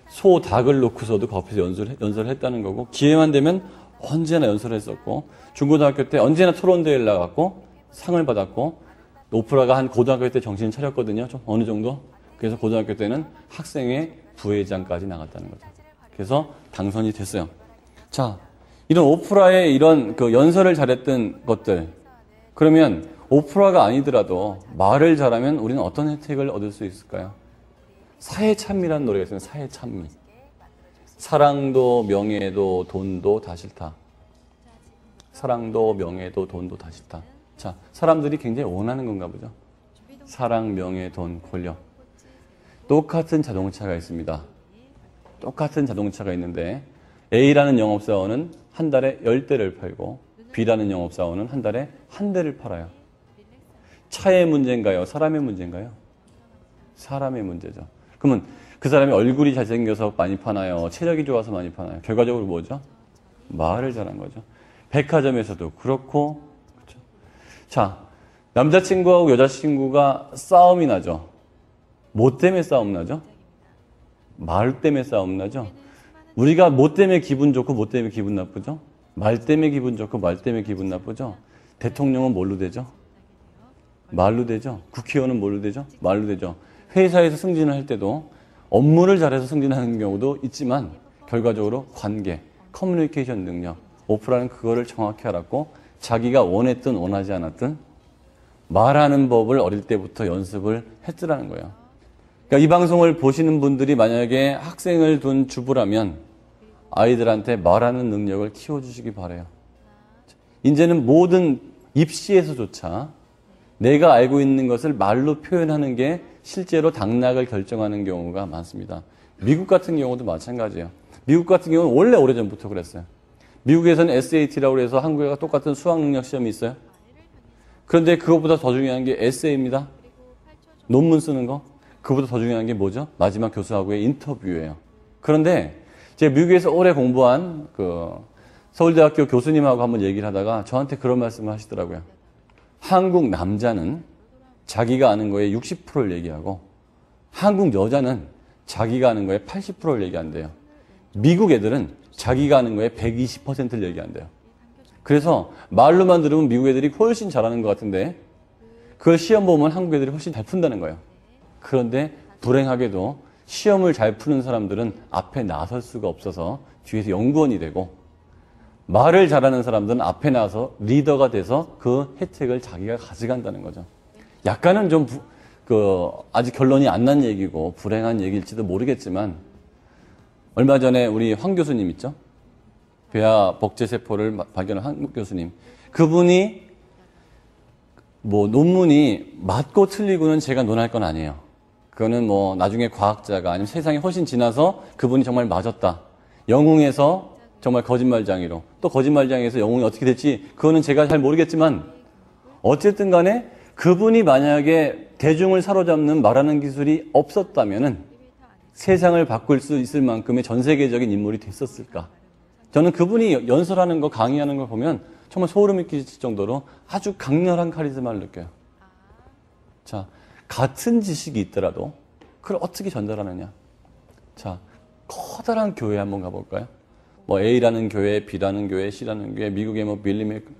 Speaker 2: 소 닭을 놓고서도 그 앞에서 연설을 했다는 거고, 기회만 되면 언제나 연설을 했었고, 중고등학교 때 언제나 토론대회를 나갔고 상을 받았고, 오프라가 한 고등학교 때 정신을 차렸거든요. 좀 어느 정도. 그래서 고등학교 때는 학생회 부회장까지 나갔다는 거죠. 그래서 당선이 됐어요. 자, 이런 오프라의 이런 그 연설을 잘했던 것들, 그러면 오프라가 아니더라도 말을 잘하면 우리는 어떤 혜택을 얻을 수 있을까요? 사회참미라는 노래가 있어요. 사회참미. 사랑도 명예도 돈도 다 싫다. 사랑도 명예도 돈도 다 싫다. 자, 사람들이 굉장히 원하는 건가 보죠. 사랑, 명예, 돈, 권력. 똑같은 자동차가 있습니다. 똑같은 자동차가 있는데 A라는 영업사원은 한 달에 10대를 팔고 B라는 영업사원은 한 달에 1대를 팔아요. 차의 문제인가요? 사람의 문제인가요? 사람의 문제죠. 그러면 그 사람이 얼굴이 잘생겨서 많이 파나요? 체력이 좋아서 많이 파나요? 결과적으로 뭐죠? 말을 잘한 거죠. 백화점에서도 그렇고. 그렇죠? 자, 남자친구하고 여자친구가 싸움이 나죠. 뭐 때문에 싸움 나죠? 말 때문에 싸움 나죠. 우리가 뭐 때문에 기분 좋고 뭐 때문에 기분 나쁘죠? 말 때문에 기분 좋고 말 때문에 기분 나쁘죠. 대통령은 뭘로 되죠? 말로 되죠. 국회의원은 뭘로 되죠? 말로 되죠. 회사에서 승진을 할 때도 업무를 잘해서 승진하는 경우도 있지만 결과적으로 관계, 커뮤니케이션 능력, 오프라는 그거를 정확히 알았고 자기가 원했든 원하지 않았든 말하는 법을 어릴 때부터 연습을 했더라는 거예요. 그러니까 이 방송을 보시는 분들이 만약에 학생을 둔 주부라면 아이들한테 말하는 능력을 키워주시기 바라요. 이제는 모든 입시에서조차 내가 알고 있는 것을 말로 표현하는 게 실제로 당락을 결정하는 경우가 많습니다. 미국 같은 경우도 마찬가지예요. 미국 같은 경우는 원래 오래전부터 그랬어요. 미국에서는 SAT라고 해서 한국과 똑같은 수학 능력 시험이 있어요. 그런데 그것보다 더 중요한 게 에세이입니다. 논문 쓰는 거. 그것보다 더 중요한 게 뭐죠? 마지막 교수하고의 인터뷰예요. 그런데 제가 미국에서 오래 공부한 그 서울대학교 교수님하고 한번 얘기를 하다가 저한테 그런 말씀을 하시더라고요. 한국 남자는 자기가 아는 거에 60%를 얘기하고 한국 여자는 자기가 아는 거에 80%를 얘기한대요. 미국 애들은 자기가 아는 거에 120%를 얘기한대요. 그래서 말로만 들으면 미국 애들이 훨씬 잘하는 것 같은데 그걸 시험 보면 한국 애들이 훨씬 잘 푼다는 거예요. 그런데 불행하게도 시험을 잘 푸는 사람들은 앞에 나설 수가 없어서 뒤에서 연구원이 되고, 말을 잘하는 사람들은 앞에 나서 리더가 돼서 그 혜택을 자기가 가져간다는 거죠. 약간은 좀 아직 결론이 안 난 얘기고 불행한 얘기일지도 모르겠지만, 얼마 전에 우리 황 교수님 있죠? 배아 복제세포를 발견한 한 교수님. 그분이 논문이 맞고 틀리고는 제가 논할 건 아니에요. 그거는 나중에 과학자가 아니면 세상이 훨씬 지나서 그분이 정말 맞았다. 영웅에서 정말 거짓말쟁이로, 또 거짓말쟁이에서 영웅이 어떻게 될지 그거는 제가 잘 모르겠지만, 어쨌든 간에 그분이 만약에 대중을 사로잡는 말하는 기술이 없었다면은 세상을 바꿀 수 있을 만큼의 전 세계적인 인물이 됐었을까? 저는 그분이 연설하는 거, 강의하는 걸 보면 정말 소름이 끼칠 정도로 아주 강렬한 카리스마를 느껴요. 자, 같은 지식이 있더라도 그걸 어떻게 전달하느냐? 자, 커다란 교회 한번 가볼까요? A라는 교회, B라는 교회, C라는 교회, 미국의 빌리메이커,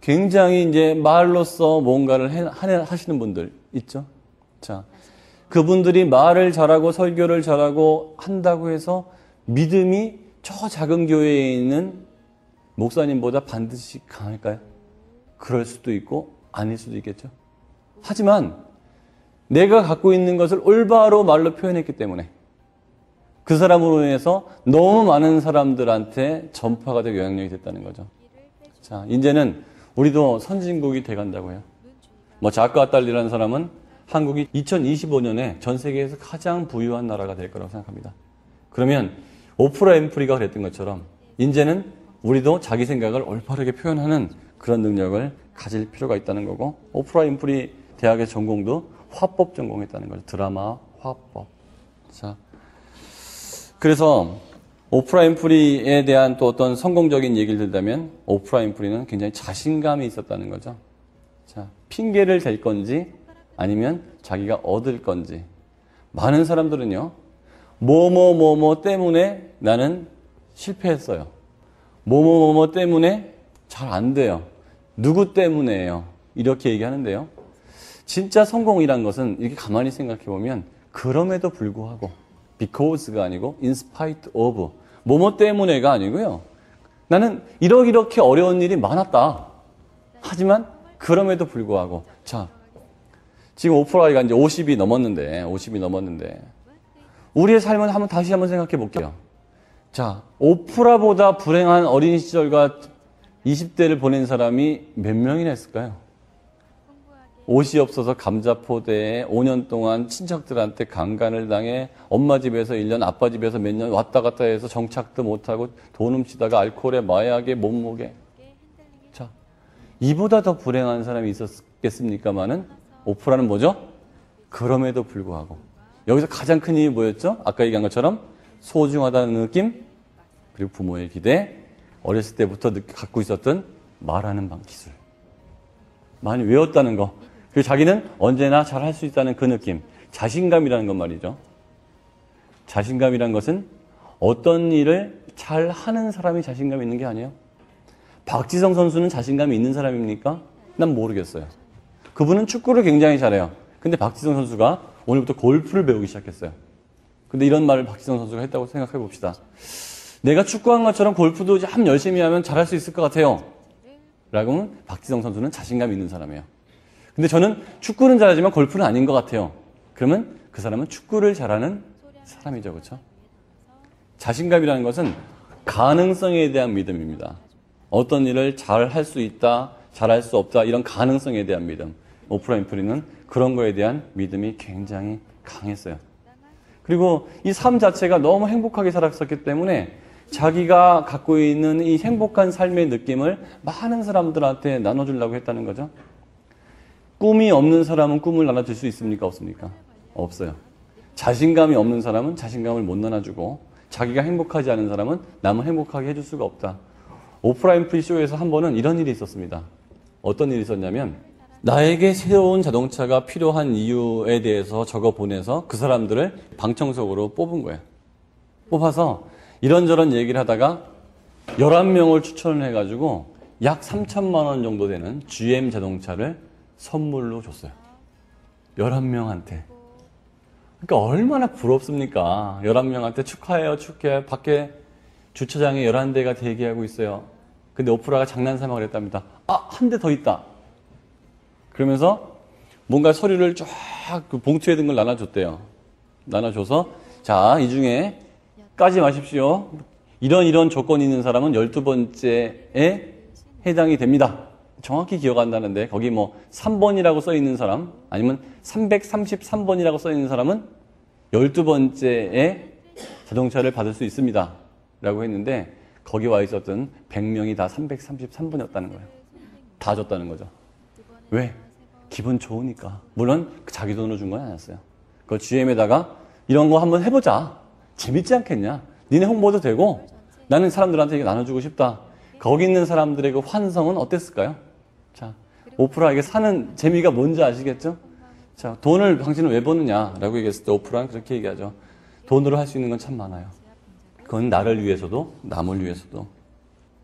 Speaker 2: 굉장히 이제 말로써 뭔가를 하시는 분들 있죠? 자, 그분들이 말을 잘하고 설교를 잘하고 한다고 해서 믿음이 저 작은 교회에 있는 목사님보다 반드시 강할까요? 그럴 수도 있고 아닐 수도 있겠죠. 하지만 내가 갖고 있는 것을 올바로 말로 표현했기 때문에 그 사람으로 인해서 너무 많은 사람들한테 전파가 되고 영향력이 됐다는 거죠. 자, 이제는 우리도 선진국이 돼간다고 해요. 자카 아딸리라는 사람은 한국이 2025년에 전 세계에서 가장 부유한 나라가 될 거라고 생각합니다. 그러면 오프라 윈프리가 그랬던 것처럼 이제는 우리도 자기 생각을 올바르게 표현하는 그런 능력을 가질 필요가 있다는 거고, 오프라 윈프리 대학의 전공도 화법 전공했다는 거죠. 드라마, 화법. 자, 그래서 오프라 윈프리에 대한 또 어떤 성공적인 얘기를 들다면 오프라 윈프리는 굉장히 자신감이 있었다는 거죠. 자, 핑계를 댈 건지 아니면 자기가 얻을 건지. 많은 사람들은요, 뭐뭐 때문에 나는 실패했어요. 뭐뭐 때문에 잘 안 돼요. 누구 때문에요? 이렇게 얘기하는데요. 진짜 성공이란 것은 이렇게 가만히 생각해 보면 그럼에도 불구하고, because가 아니고 in spite of, 뭐뭐 때문에가 아니고요. 나는 이렇게 어려운 일이 많았다. 하지만 그럼에도 불구하고, 자, 지금 오프라가 이제 50이 넘었는데 우리의 삶은 다시 한번 생각해 볼게요. 자, 오프라보다 불행한 어린 시절과 20대를 보낸 사람이 몇 명이나 있을까요? 옷이 없어서 감자포대에 5년 동안 친척들한테 강간을 당해 엄마 집에서 1년, 아빠 집에서 몇 년 왔다 갔다 해서 정착도 못하고 돈 훔치다가 알코올에 마약에 몸무게. 자, 이보다 더 불행한 사람이 있었겠습니까마는 오프라는 뭐죠? 그럼에도 불구하고. 여기서 가장 큰 힘이 뭐였죠? 아까 얘기한 것처럼 소중하다는 느낌, 그리고 부모의 기대, 어렸을 때부터 갖고 있었던 말하는 기술. 많이 외웠다는 거. 그리고 자기는 언제나 잘할 수 있다는 그 느낌. 자신감이라는 건 말이죠. 자신감이라는 것은 어떤 일을 잘 하는 사람이 자신감이 있는 게 아니에요. 박지성 선수는 자신감이 있는 사람입니까? 난 모르겠어요. 그분은 축구를 굉장히 잘해요. 근데 박지성 선수가 오늘부터 골프를 배우기 시작했어요. 근데 이런 말을 박지성 선수가 했다고 생각해 봅시다. 내가 축구한 것처럼 골프도 참 열심히 하면 잘할 수 있을 것 같아요. 라고 하면 박지성 선수는 자신감이 있는 사람이에요. 근데 저는 축구는 잘하지만 골프는 아닌 것 같아요. 그러면 그 사람은 축구를 잘하는 사람이죠. 그렇죠? 자신감이라는 것은 가능성에 대한 믿음입니다. 어떤 일을 잘 할 수 있다, 잘할 수 없다, 이런 가능성에 대한 믿음. 오프라 윈프리는 그런 거에 대한 믿음이 굉장히 강했어요. 그리고 이 삶 자체가 너무 행복하게 살았었기 때문에 자기가 갖고 있는 이 행복한 삶의 느낌을 많은 사람들한테 나눠주려고 했다는 거죠. 꿈이 없는 사람은 꿈을 나눠줄 수 있습니까? 없습니까? 없어요. 자신감이 없는 사람은 자신감을 못 나눠주고, 자기가 행복하지 않은 사람은 남을 행복하게 해줄 수가 없다. 오프라 윈프리 쇼에서 한 번은 이런 일이 있었습니다. 어떤 일이 있었냐면, 나에게 새로운 자동차가 필요한 이유에 대해서 적어 보내서 그 사람들을 방청석으로 뽑은 거예요. 뽑아서 이런저런 얘기를 하다가 11명을 추천을 해가지고 약 3천만 원 정도 되는 GM 자동차를 선물로 줬어요. 11명한테. 그러니까 얼마나 부럽습니까? 11명한테 축하해요, 축하해. 밖에 주차장에 11대가 대기하고 있어요. 근데 오프라가 장난삼아 그랬답니다. 아, 한 대 더 있다. 그러면서 뭔가 서류를 쫙 그 봉투에 든 걸 나눠줬대요. 나눠줘서 자, 이 중에 까지 마십시오. 이런 조건이 있는 사람은 12번째에 해당이 됩니다. 정확히 기억 안 나는데 거기 뭐 3번이라고 써 있는 사람 아니면 333번이라고 써 있는 사람은 12번째에 자동차를 받을 수 있습니다. 라고 했는데 거기 와 있었던 100명이 다 333번이었다는 거예요. 다 줬다는 거죠. 왜? 기분 좋으니까. 물론 자기 돈으로 준 건 아니었어요. 그 GM에다가 이런 거 한번 해보자. 재밌지 않겠냐? 니네 홍보도 되고 나는 사람들한테 이게 나눠주고 싶다. 거기 있는 사람들의 그 환성은 어땠을까요? 자, 오프라 이게 사는 재미가 뭔지 아시겠죠? 자, 돈을 당신은 왜 버느냐라고 얘기했을 때 오프라는 그렇게 얘기하죠. 돈으로 할 수 있는 건 참 많아요. 그건 나를 위해서도 남을 위해서도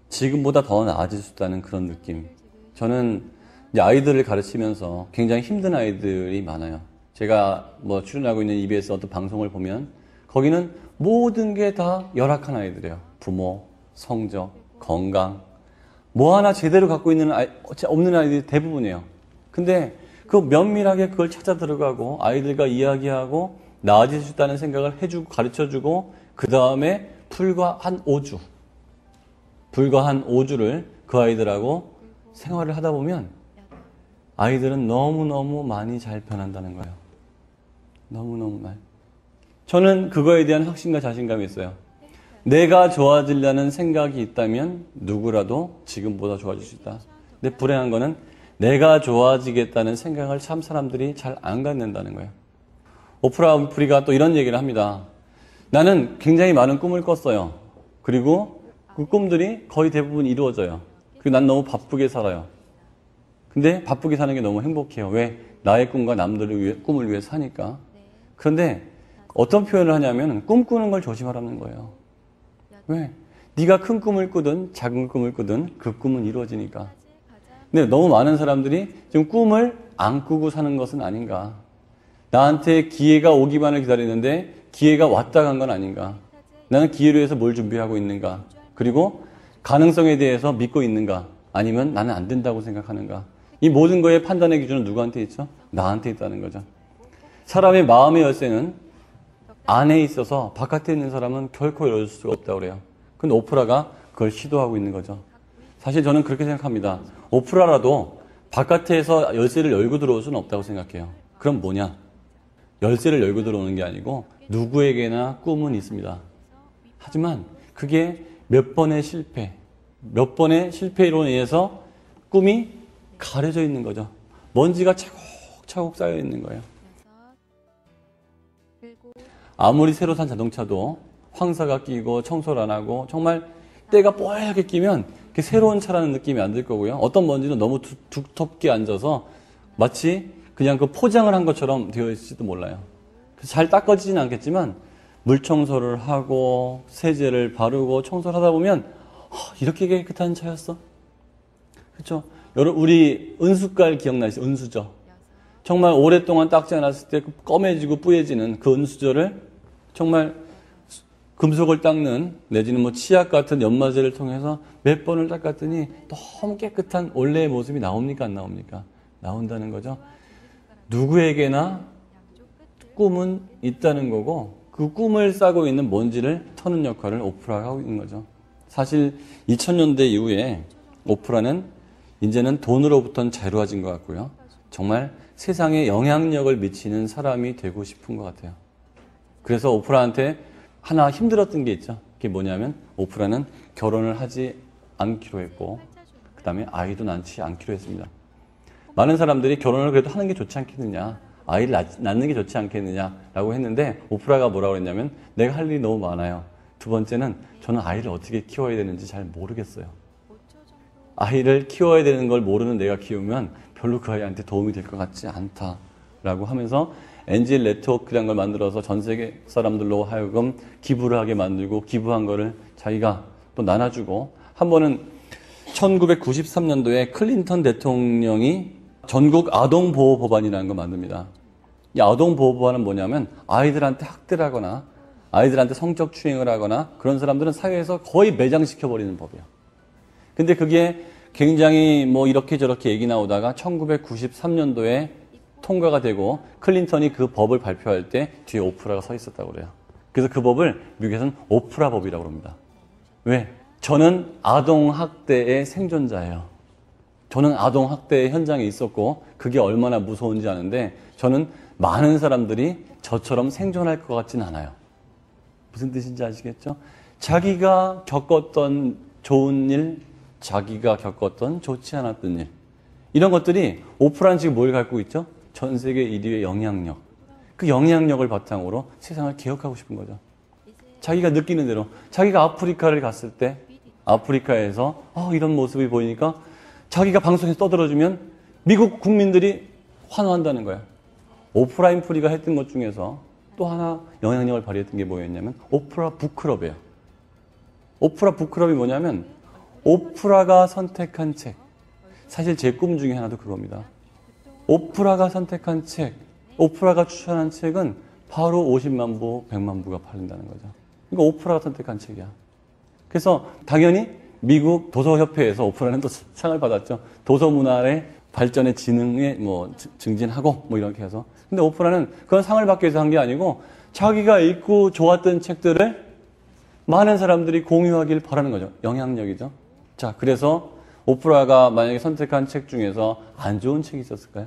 Speaker 2: 지금보다 더 나아질 수 있다는 그런 느낌. 저는 이제 아이들을 가르치면서 굉장히 힘든 아이들이 많아요. 제가 뭐 출연하고 있는 EBS 어떤 방송을 보면 거기는 모든 게 다 열악한 아이들이에요. 부모, 성적, 건강 뭐 하나 제대로 갖고 있는 없는 아이들이 대부분이에요. 근데 그 면밀하게 그걸 찾아 들어가고 아이들과 이야기하고 나아질 수 있다는 생각을 해주고 가르쳐주고 그 다음에 불과 한 5주를 그 아이들하고 생활을 하다 보면 아이들은 너무너무 많이 잘 변한다는 거예요. 너무너무 많이. 저는 그거에 대한 확신과 자신감이 있어요. 내가 좋아지려는 생각이 있다면 누구라도 지금보다 좋아질 수 있다. 근데 불행한 거는 내가 좋아지겠다는 생각을 참 사람들이 잘 안 갖는다는 거예요. 오프라 윈프리가 또 이런 얘기를 합니다. 나는 굉장히 많은 꿈을 꿨어요. 그리고 그 꿈들이 거의 대부분 이루어져요. 그리고 난 너무 바쁘게 살아요. 근데 바쁘게 사는 게 너무 행복해요. 왜? 나의 꿈과 남들을 위해, 꿈을 위해 사니까. 그런데 어떤 표현을 하냐면 꿈꾸는 걸 조심하라는 거예요. 왜? 네가 큰 꿈을 꾸든 작은 꿈을 꾸든 그 꿈은 이루어지니까. 근데 너무 많은 사람들이 지금 꿈을 안 꾸고 사는 것은 아닌가. 나한테 기회가 오기만을 기다리는데 기회가 왔다 간 건 아닌가. 나는 기회를 위해서 뭘 준비하고 있는가. 그리고 가능성에 대해서 믿고 있는가. 아니면 나는 안 된다고 생각하는가. 이 모든 거의 판단의 기준은 누구한테 있죠? 나한테 있다는 거죠. 사람의 마음의 열쇠는 안에 있어서 바깥에 있는 사람은 결코 열을 수가 없다고 그래요. 근데 오프라가 그걸 시도하고 있는 거죠. 사실 저는 그렇게 생각합니다. 오프라라도 바깥에서 열쇠를 열고 들어올 수는 없다고 생각해요. 그럼 뭐냐? 열쇠를 열고 들어오는 게 아니고 누구에게나 꿈은 있습니다. 하지만 그게 몇 번의 실패로 인해서 꿈이 가려져 있는 거죠. 먼지가 차곡차곡 쌓여 있는 거예요. 아무리 새로 산 자동차도 황사가 끼고 청소를 안 하고 정말 때가 뽀얗게 끼면 새로운 차라는 느낌이 안 들 거고요. 어떤 먼지는 너무 두텁게 앉아서 마치 그냥 그 포장을 한 것처럼 되어 있을지도 몰라요. 잘 닦아지진 않겠지만 물 청소를 하고 세제를 바르고 청소를 하다 보면 이렇게 깨끗한 차였어? 그렇죠? 여러분 우리 은수깔 기억나시죠? 은수저. 정말 오랫동안 닦지 않았을 때 검해지고 뿌얘지는 그 은수저를 정말 금속을 닦는 내지는 뭐 치약 같은 연마제를 통해서 몇 번을 닦았더니 너무 깨끗한 원래의 모습이 나옵니까? 안 나옵니까? 나온다는 거죠. 누구에게나 꿈은 있다는 거고 그 꿈을 싸고 있는 먼지를 터는 역할을 오프라가 하고 있는 거죠. 사실 2000년대 이후에 오프라는 이제는 돈으로부터는 자유로워진 것 같고요. 정말 세상에 영향력을 미치는 사람이 되고 싶은 것 같아요. 그래서 오프라한테 하나 힘들었던 게 있죠. 그게 뭐냐면 오프라는 결혼을 하지 않기로 했고 그 다음에 아이도 낳지 않기로 했습니다. 많은 사람들이 결혼을 그래도 하는 게 좋지 않겠느냐, 아이를 낳는 게 좋지 않겠느냐라고 했는데 오프라가 뭐라고 했냐면 내가 할 일이 너무 많아요. 두 번째는 저는 아이를 어떻게 키워야 되는지 잘 모르겠어요. 아이를 키워야 되는 걸 모르는 내가 키우면 별로 그 아이한테 도움이 될 것 같지 않다라고 하면서 엔젤 네트워크라는 걸 만들어서 전 세계 사람들로 하여금 기부를 하게 만들고 기부한 거를 자기가 또 나눠주고 한 번은 1993년도에 클린턴 대통령이 전국 아동보호법안이라는 거 만듭니다. 이 아동보호법안은 뭐냐면 아이들한테 학대를 하거나 아이들한테 성적 추행을 하거나 그런 사람들은 사회에서 거의 매장시켜버리는 법이에요. 근데 그게 굉장히 뭐 이렇게 저렇게 얘기 나오다가 1993년도에 통과가 되고 클린턴이 그 법을 발표할 때 뒤에 오프라가 서 있었다고 그래요. 그래서 그 법을 미국에서는 오프라 법이라고 합니다. 왜? 저는 아동학대의 생존자예요. 저는 아동학대 현장에 있었고 그게 얼마나 무서운지 아는데 저는 많은 사람들이 저처럼 생존할 것 같진 않아요. 무슨 뜻인지 아시겠죠? 자기가 겪었던 좋은 일, 자기가 겪었던 좋지 않았던 일, 이런 것들이 오프라는 지금 뭘 갖고 있죠? 전 세계 1위의 영향력. 그 영향력을 바탕으로 세상을 개혁하고 싶은 거죠. 자기가 느끼는 대로. 자기가 아프리카를 갔을 때 아프리카에서 이런 모습이 보이니까 자기가 방송에서 떠들어주면 미국 국민들이 환호한다는 거야. 오프라 윈프리가 했던 것 중에서 또 하나 영향력을 발휘했던 게 뭐였냐면 오프라 북클럽이에요. 오프라 북클럽이 뭐냐면 오프라가 선택한 책. 사실 제 꿈 중에 하나도 그겁니다. 오프라가 선택한 책, 오프라가 추천한 책은 바로 50만 부, 100만 부가 팔린다는 거죠. 이거 오프라가 선택한 책이야. 그래서 당연히 미국 도서협회에서 오프라는 또 상을 받았죠. 도서문화의 발전의 지능에 증진하고 이렇게 해서. 근데 오프라는 그런 상을 받기 위해서 한 게 아니고 자기가 읽고 좋았던 책들을 많은 사람들이 공유하길 바라는 거죠. 영향력이죠. 자, 그래서 오프라가 만약에 선택한 책 중에서 안 좋은 책이 있었을까요?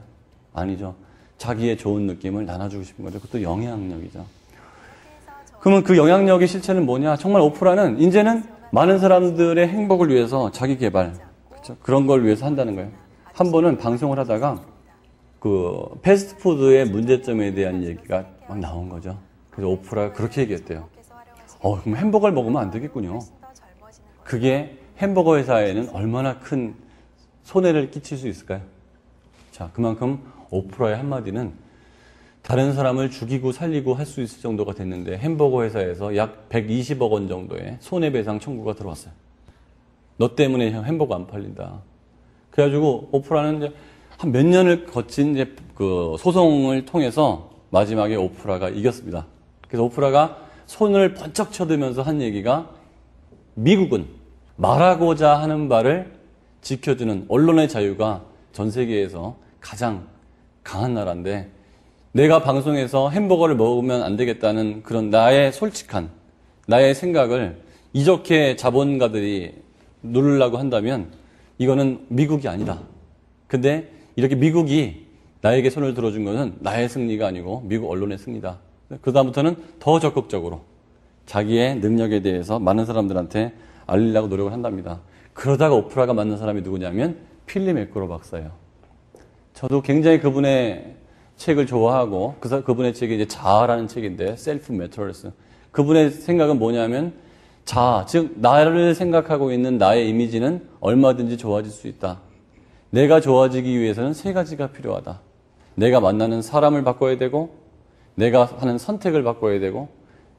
Speaker 2: 아니죠. 자기의 좋은 느낌을 나눠주고 싶은 거죠. 그것도 영향력이죠. 그러면 그 영향력의 실체는 뭐냐? 정말 오프라는 이제는 많은 사람들의 행복을 위해서 자기 개발, 그렇죠? 그런 걸 위해서 한다는 거예요. 한 번은 방송을 하다가 그 패스트푸드의 문제점에 대한 얘기가 막 나온 거죠. 그래서 오프라가 그렇게 얘기했대요. 그럼 햄버거를 먹으면 안 되겠군요. 그게 햄버거 회사에는 얼마나 큰 손해를 끼칠 수 있을까요? 자, 그만큼 오프라의 한마디는 다른 사람을 죽이고 살리고 할 수 있을 정도가 됐는데 햄버거 회사에서 약 120억 원 정도의 손해배상 청구가 들어왔어요. 너 때문에 햄버거 안 팔린다. 그래가지고 오프라는 이제 한 몇 년을 거친 이제 그 소송을 통해서 마지막에 오프라가 이겼습니다. 그래서 오프라가 손을 번쩍 쳐들면서 한 얘기가 미국은 말하고자 하는 바를 지켜주는 언론의 자유가 전 세계에서 가장 강한 나라인데 내가 방송에서 햄버거를 먹으면 안 되겠다는 그런 나의 솔직한 나의 생각을 이렇게 자본가들이 누르려고 한다면 이거는 미국이 아니다. 근데 이렇게 미국이 나에게 손을 들어준 것은 나의 승리가 아니고 미국 언론의 승리다. 그다음부터는 더 적극적으로 자기의 능력에 대해서 많은 사람들한테 알리려고 노력을 한답니다. 그러다가 오프라가 만난 사람이 누구냐면 필립 매크로 박사예요. 저도 굉장히 그분의 책을 좋아하고 그분의 책이 이제 자아라는 책인데 Self Matters. 그분의 생각은 뭐냐면 자아, 즉 나를 생각하고 있는 나의 이미지는 얼마든지 좋아질 수 있다. 내가 좋아지기 위해서는 세 가지가 필요하다. 내가 만나는 사람을 바꿔야 되고 내가 하는 선택을 바꿔야 되고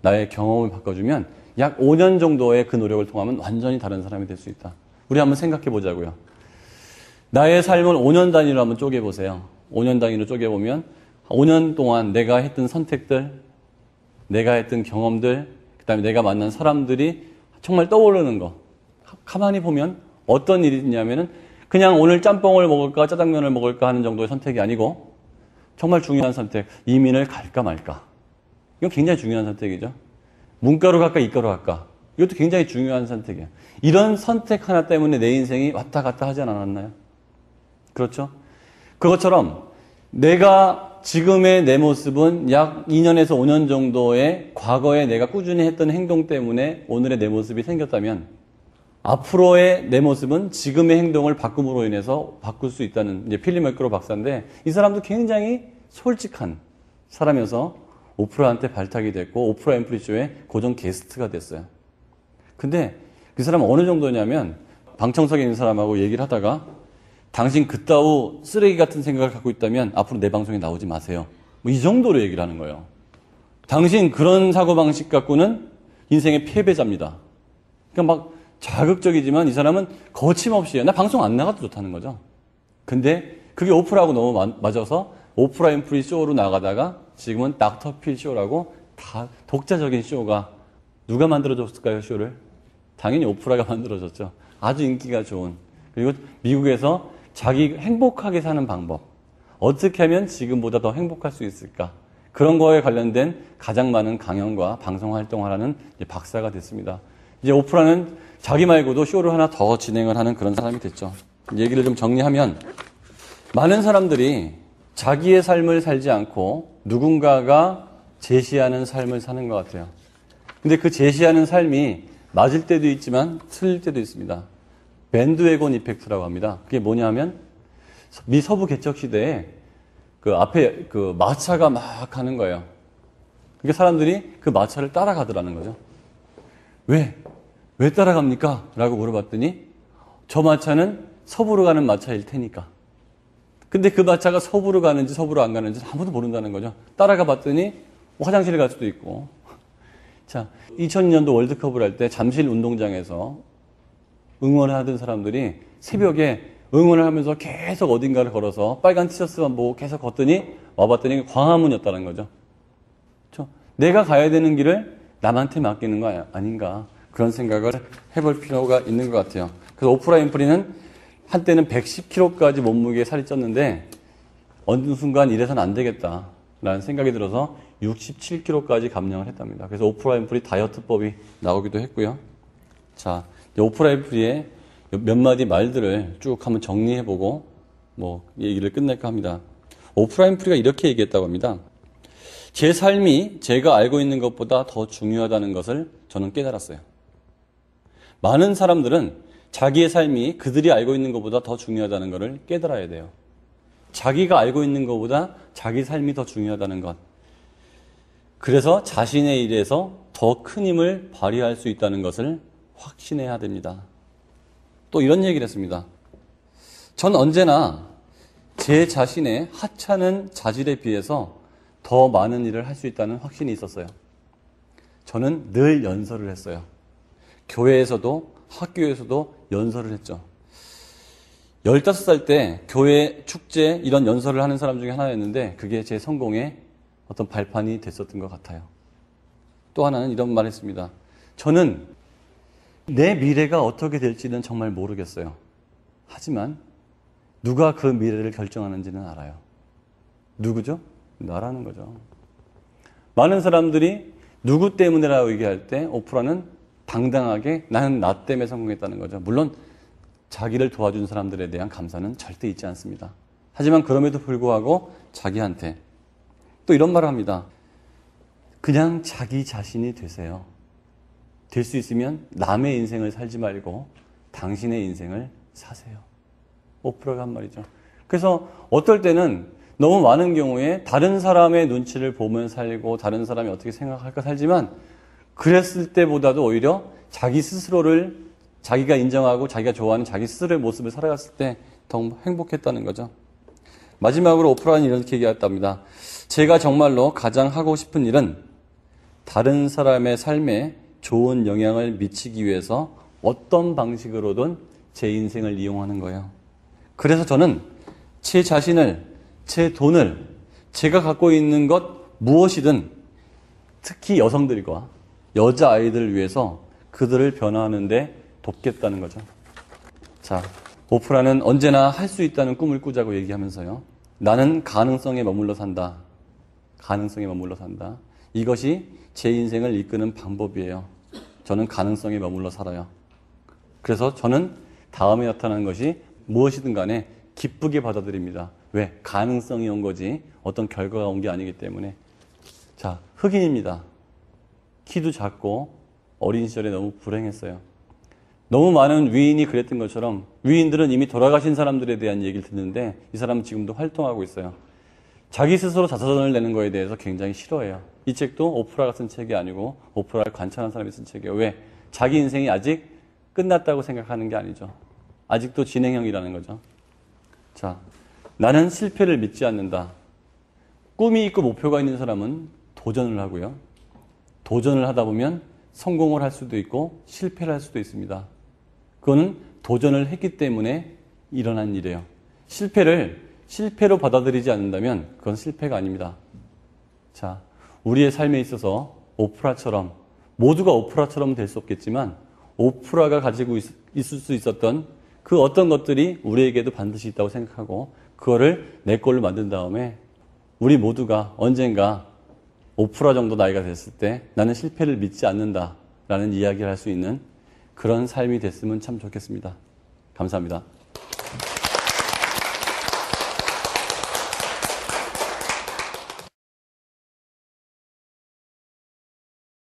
Speaker 2: 나의 경험을 바꿔주면 약 5년 정도의 그 노력을 통하면 완전히 다른 사람이 될 수 있다. 우리 한번 생각해 보자고요. 나의 삶을 5년 단위로 한번 쪼개보세요. 5년 단위로 쪼개보면 5년 동안 내가 했던 선택들, 내가 했던 경험들, 그 다음에 내가 만난 사람들이 정말 떠오르는 거. 가만히 보면 어떤 일이 있냐면은 그냥 오늘 짬뽕을 먹을까 짜장면을 먹을까 하는 정도의 선택이 아니고 정말 중요한 선택, 이민을 갈까 말까. 이건 굉장히 중요한 선택이죠. 문과로 갈까 이과로 갈까. 이것도 굉장히 중요한 선택이에요. 이런 선택 하나 때문에 내 인생이 왔다 갔다 하지 않았나요? 그렇죠? 그것처럼 내가 지금의 내 모습은 약 2년에서 5년 정도의 과거에 내가 꾸준히 했던 행동 때문에 오늘의 내 모습이 생겼다면 앞으로의 내 모습은 지금의 행동을 바꿈으로 인해서 바꿀 수 있다는 이제 필립 매크로 박사인데 이 사람도 굉장히 솔직한 사람이어서 오프라한테 발탁이 됐고 오프라 윈프리 쇼의 고정 게스트가 됐어요. 근데 그 사람은 어느 정도냐면 방청석에 있는 사람하고 얘기를 하다가 당신 그따위 쓰레기 같은 생각을 갖고 있다면 앞으로 내 방송에 나오지 마세요. 이 정도로 얘기를 하는 거예요. 당신 그런 사고방식 갖고는 인생의 패배자입니다. 그러니까 막 자극적이지만 이 사람은 거침없이 나 방송 안 나가도 좋다는 거죠. 근데 그게 오프라하고 너무 맞아서 오프라 윈프리 쇼로 나가다가 지금은 닥터 필 쇼라고 다 독자적인 쇼가 누가 만들어줬을까요, 쇼를? 당연히 오프라가 만들어줬죠. 아주 인기가 좋은. 그리고 미국에서 자기 행복하게 사는 방법. 어떻게 하면 지금보다 더 행복할 수 있을까? 그런 거에 관련된 가장 많은 강연과 방송 활동을 하는 박사가 됐습니다. 이제 오프라는 자기 말고도 쇼를 하나 더 진행을 하는 그런 사람이 됐죠. 얘기를 좀 정리하면 많은 사람들이 자기의 삶을 살지 않고 누군가가 제시하는 삶을 사는 것 같아요. 근데 그 제시하는 삶이 맞을 때도 있지만 틀릴 때도 있습니다. 밴드웨건 이펙트라고 합니다. 그게 뭐냐 하면 미 서부 개척 시대에 그 앞에 그 마차가 막 가는 거예요. 그게 사람들이 그 마차를 따라가더라는 거죠. 왜 따라갑니까? 라고 물어봤더니 저 마차는 서부로 가는 마차일 테니까. 근데 그 마차가 서부로 가는지 서부로 안 가는지 아무도 모른다는 거죠. 따라가 봤더니 화장실에 갈 수도 있고. 자, 2002년도 월드컵을 할 때 잠실 운동장에서 응원을 하던 사람들이 새벽에 응원을 하면서 계속 어딘가를 걸어서 빨간 티셔츠만 보고 계속 걷더니 와봤더니 광화문이었다는 거죠. 그렇죠? 내가 가야 되는 길을 남한테 맡기는 거 아닌가 그런 생각을 해볼 필요가 있는 것 같아요. 그래서 오프라 윈프리는 한때는 110kg까지 몸무게에 살이 쪘는데 어느 순간 이래서는 안 되겠다라는 생각이 들어서 67kg까지 감량을 했답니다. 그래서 오프라 윈프리 다이어트법이 나오기도 했고요. 자, 오프라 윈프리의 몇 마디 말들을 쭉 한번 정리해보고 얘기를 끝낼까 합니다. 오프라 윈프리가 이렇게 얘기했다고 합니다. 제 삶이 제가 알고 있는 것보다 더 중요하다는 것을 저는 깨달았어요. 많은 사람들은 자기의 삶이 그들이 알고 있는 것보다 더 중요하다는 것을 깨달아야 돼요. 자기가 알고 있는 것보다 자기 삶이 더 중요하다는 것. 그래서 자신의 일에서 더 큰 힘을 발휘할 수 있다는 것을 확신해야 됩니다. 또 이런 얘기를 했습니다. 전 언제나 제 자신의 하찮은 자질에 비해서 더 많은 일을 할 수 있다는 확신이 있었어요. 저는 늘 연설을 했어요. 교회에서도 학교에서도 연설을 했죠. 15살 때 교회 축제 이런 연설을 하는 사람 중에 하나였는데 그게 제 성공의 어떤 발판이 됐었던 것 같아요. 또 하나는 이런 말 했습니다. 저는 내 미래가 어떻게 될지는 정말 모르겠어요. 하지만 누가 그 미래를 결정하는지는 알아요. 누구죠? 나라는 거죠. 많은 사람들이 누구 때문에라고 얘기할 때 오프라는 당당하게 나는 나 때문에 성공했다는 거죠. 물론 자기를 도와준 사람들에 대한 감사는 절대 잊지 않습니다. 하지만 그럼에도 불구하고 자기한테 또 이런 말을 합니다. 그냥 자기 자신이 되세요. 될 수 있으면 남의 인생을 살지 말고 당신의 인생을 사세요. 오프라가 한 말이죠. 그래서 어떨 때는 너무 많은 경우에 다른 사람의 눈치를 보면 살고 다른 사람이 어떻게 생각할까 살지만 그랬을 때보다도 오히려 자기 스스로를 자기가 인정하고 자기가 좋아하는 자기 스스로의 모습을 살아갔을 때 더 행복했다는 거죠. 마지막으로 오프라는 이렇게 얘기했답니다. 제가 정말로 가장 하고 싶은 일은 다른 사람의 삶에 좋은 영향을 미치기 위해서 어떤 방식으로든 제 인생을 이용하는 거예요. 그래서 저는 제 자신을, 제 돈을, 제가 갖고 있는 것 무엇이든 특히 여성들과 여자아이들을 위해서 그들을 변화하는데 돕겠다는 거죠. 자, 오프라는 언제나 할 수 있다는 꿈을 꾸자고 얘기하면서요. 나는 가능성에 머물러 산다. 가능성에 머물러 산다. 이것이 제 인생을 이끄는 방법이에요. 저는 가능성에 머물러 살아요. 그래서 저는 다음에 나타나는 것이 무엇이든 간에 기쁘게 받아들입니다. 왜? 가능성이 온 거지 어떤 결과가 온 게 아니기 때문에. 자, 흑인입니다. 키도 작고 어린 시절에 너무 불행했어요. 너무 많은 위인이 그랬던 것처럼 위인들은 이미 돌아가신 사람들에 대한 얘기를 듣는데 이 사람은 지금도 활동하고 있어요. 자기 스스로 자서전을 내는 거에 대해서 굉장히 싫어해요. 이 책도 오프라가 쓴 책이 아니고 오프라를 관찰한 사람이 쓴 책이에요. 왜? 자기 인생이 아직 끝났다고 생각하는 게 아니죠. 아직도 진행형이라는 거죠. 자, 나는 실패를 믿지 않는다. 꿈이 있고 목표가 있는 사람은 도전을 하고요. 도전을 하다 보면 성공을 할 수도 있고 실패를 할 수도 있습니다. 그거는 도전을 했기 때문에 일어난 일이에요. 실패를 실패로 받아들이지 않는다면 그건 실패가 아닙니다. 자, 우리의 삶에 있어서 오프라처럼, 모두가 오프라처럼 될 수 없겠지만 오프라가 가지고 있을 수 있었던 그 어떤 것들이 우리에게도 반드시 있다고 생각하고 그거를 내 걸로 만든 다음에 우리 모두가 언젠가 오프라 정도 나이가 됐을 때 나는 실패를 믿지 않는다라는 이야기를 할 수 있는 그런 삶이 됐으면 참 좋겠습니다. 감사합니다.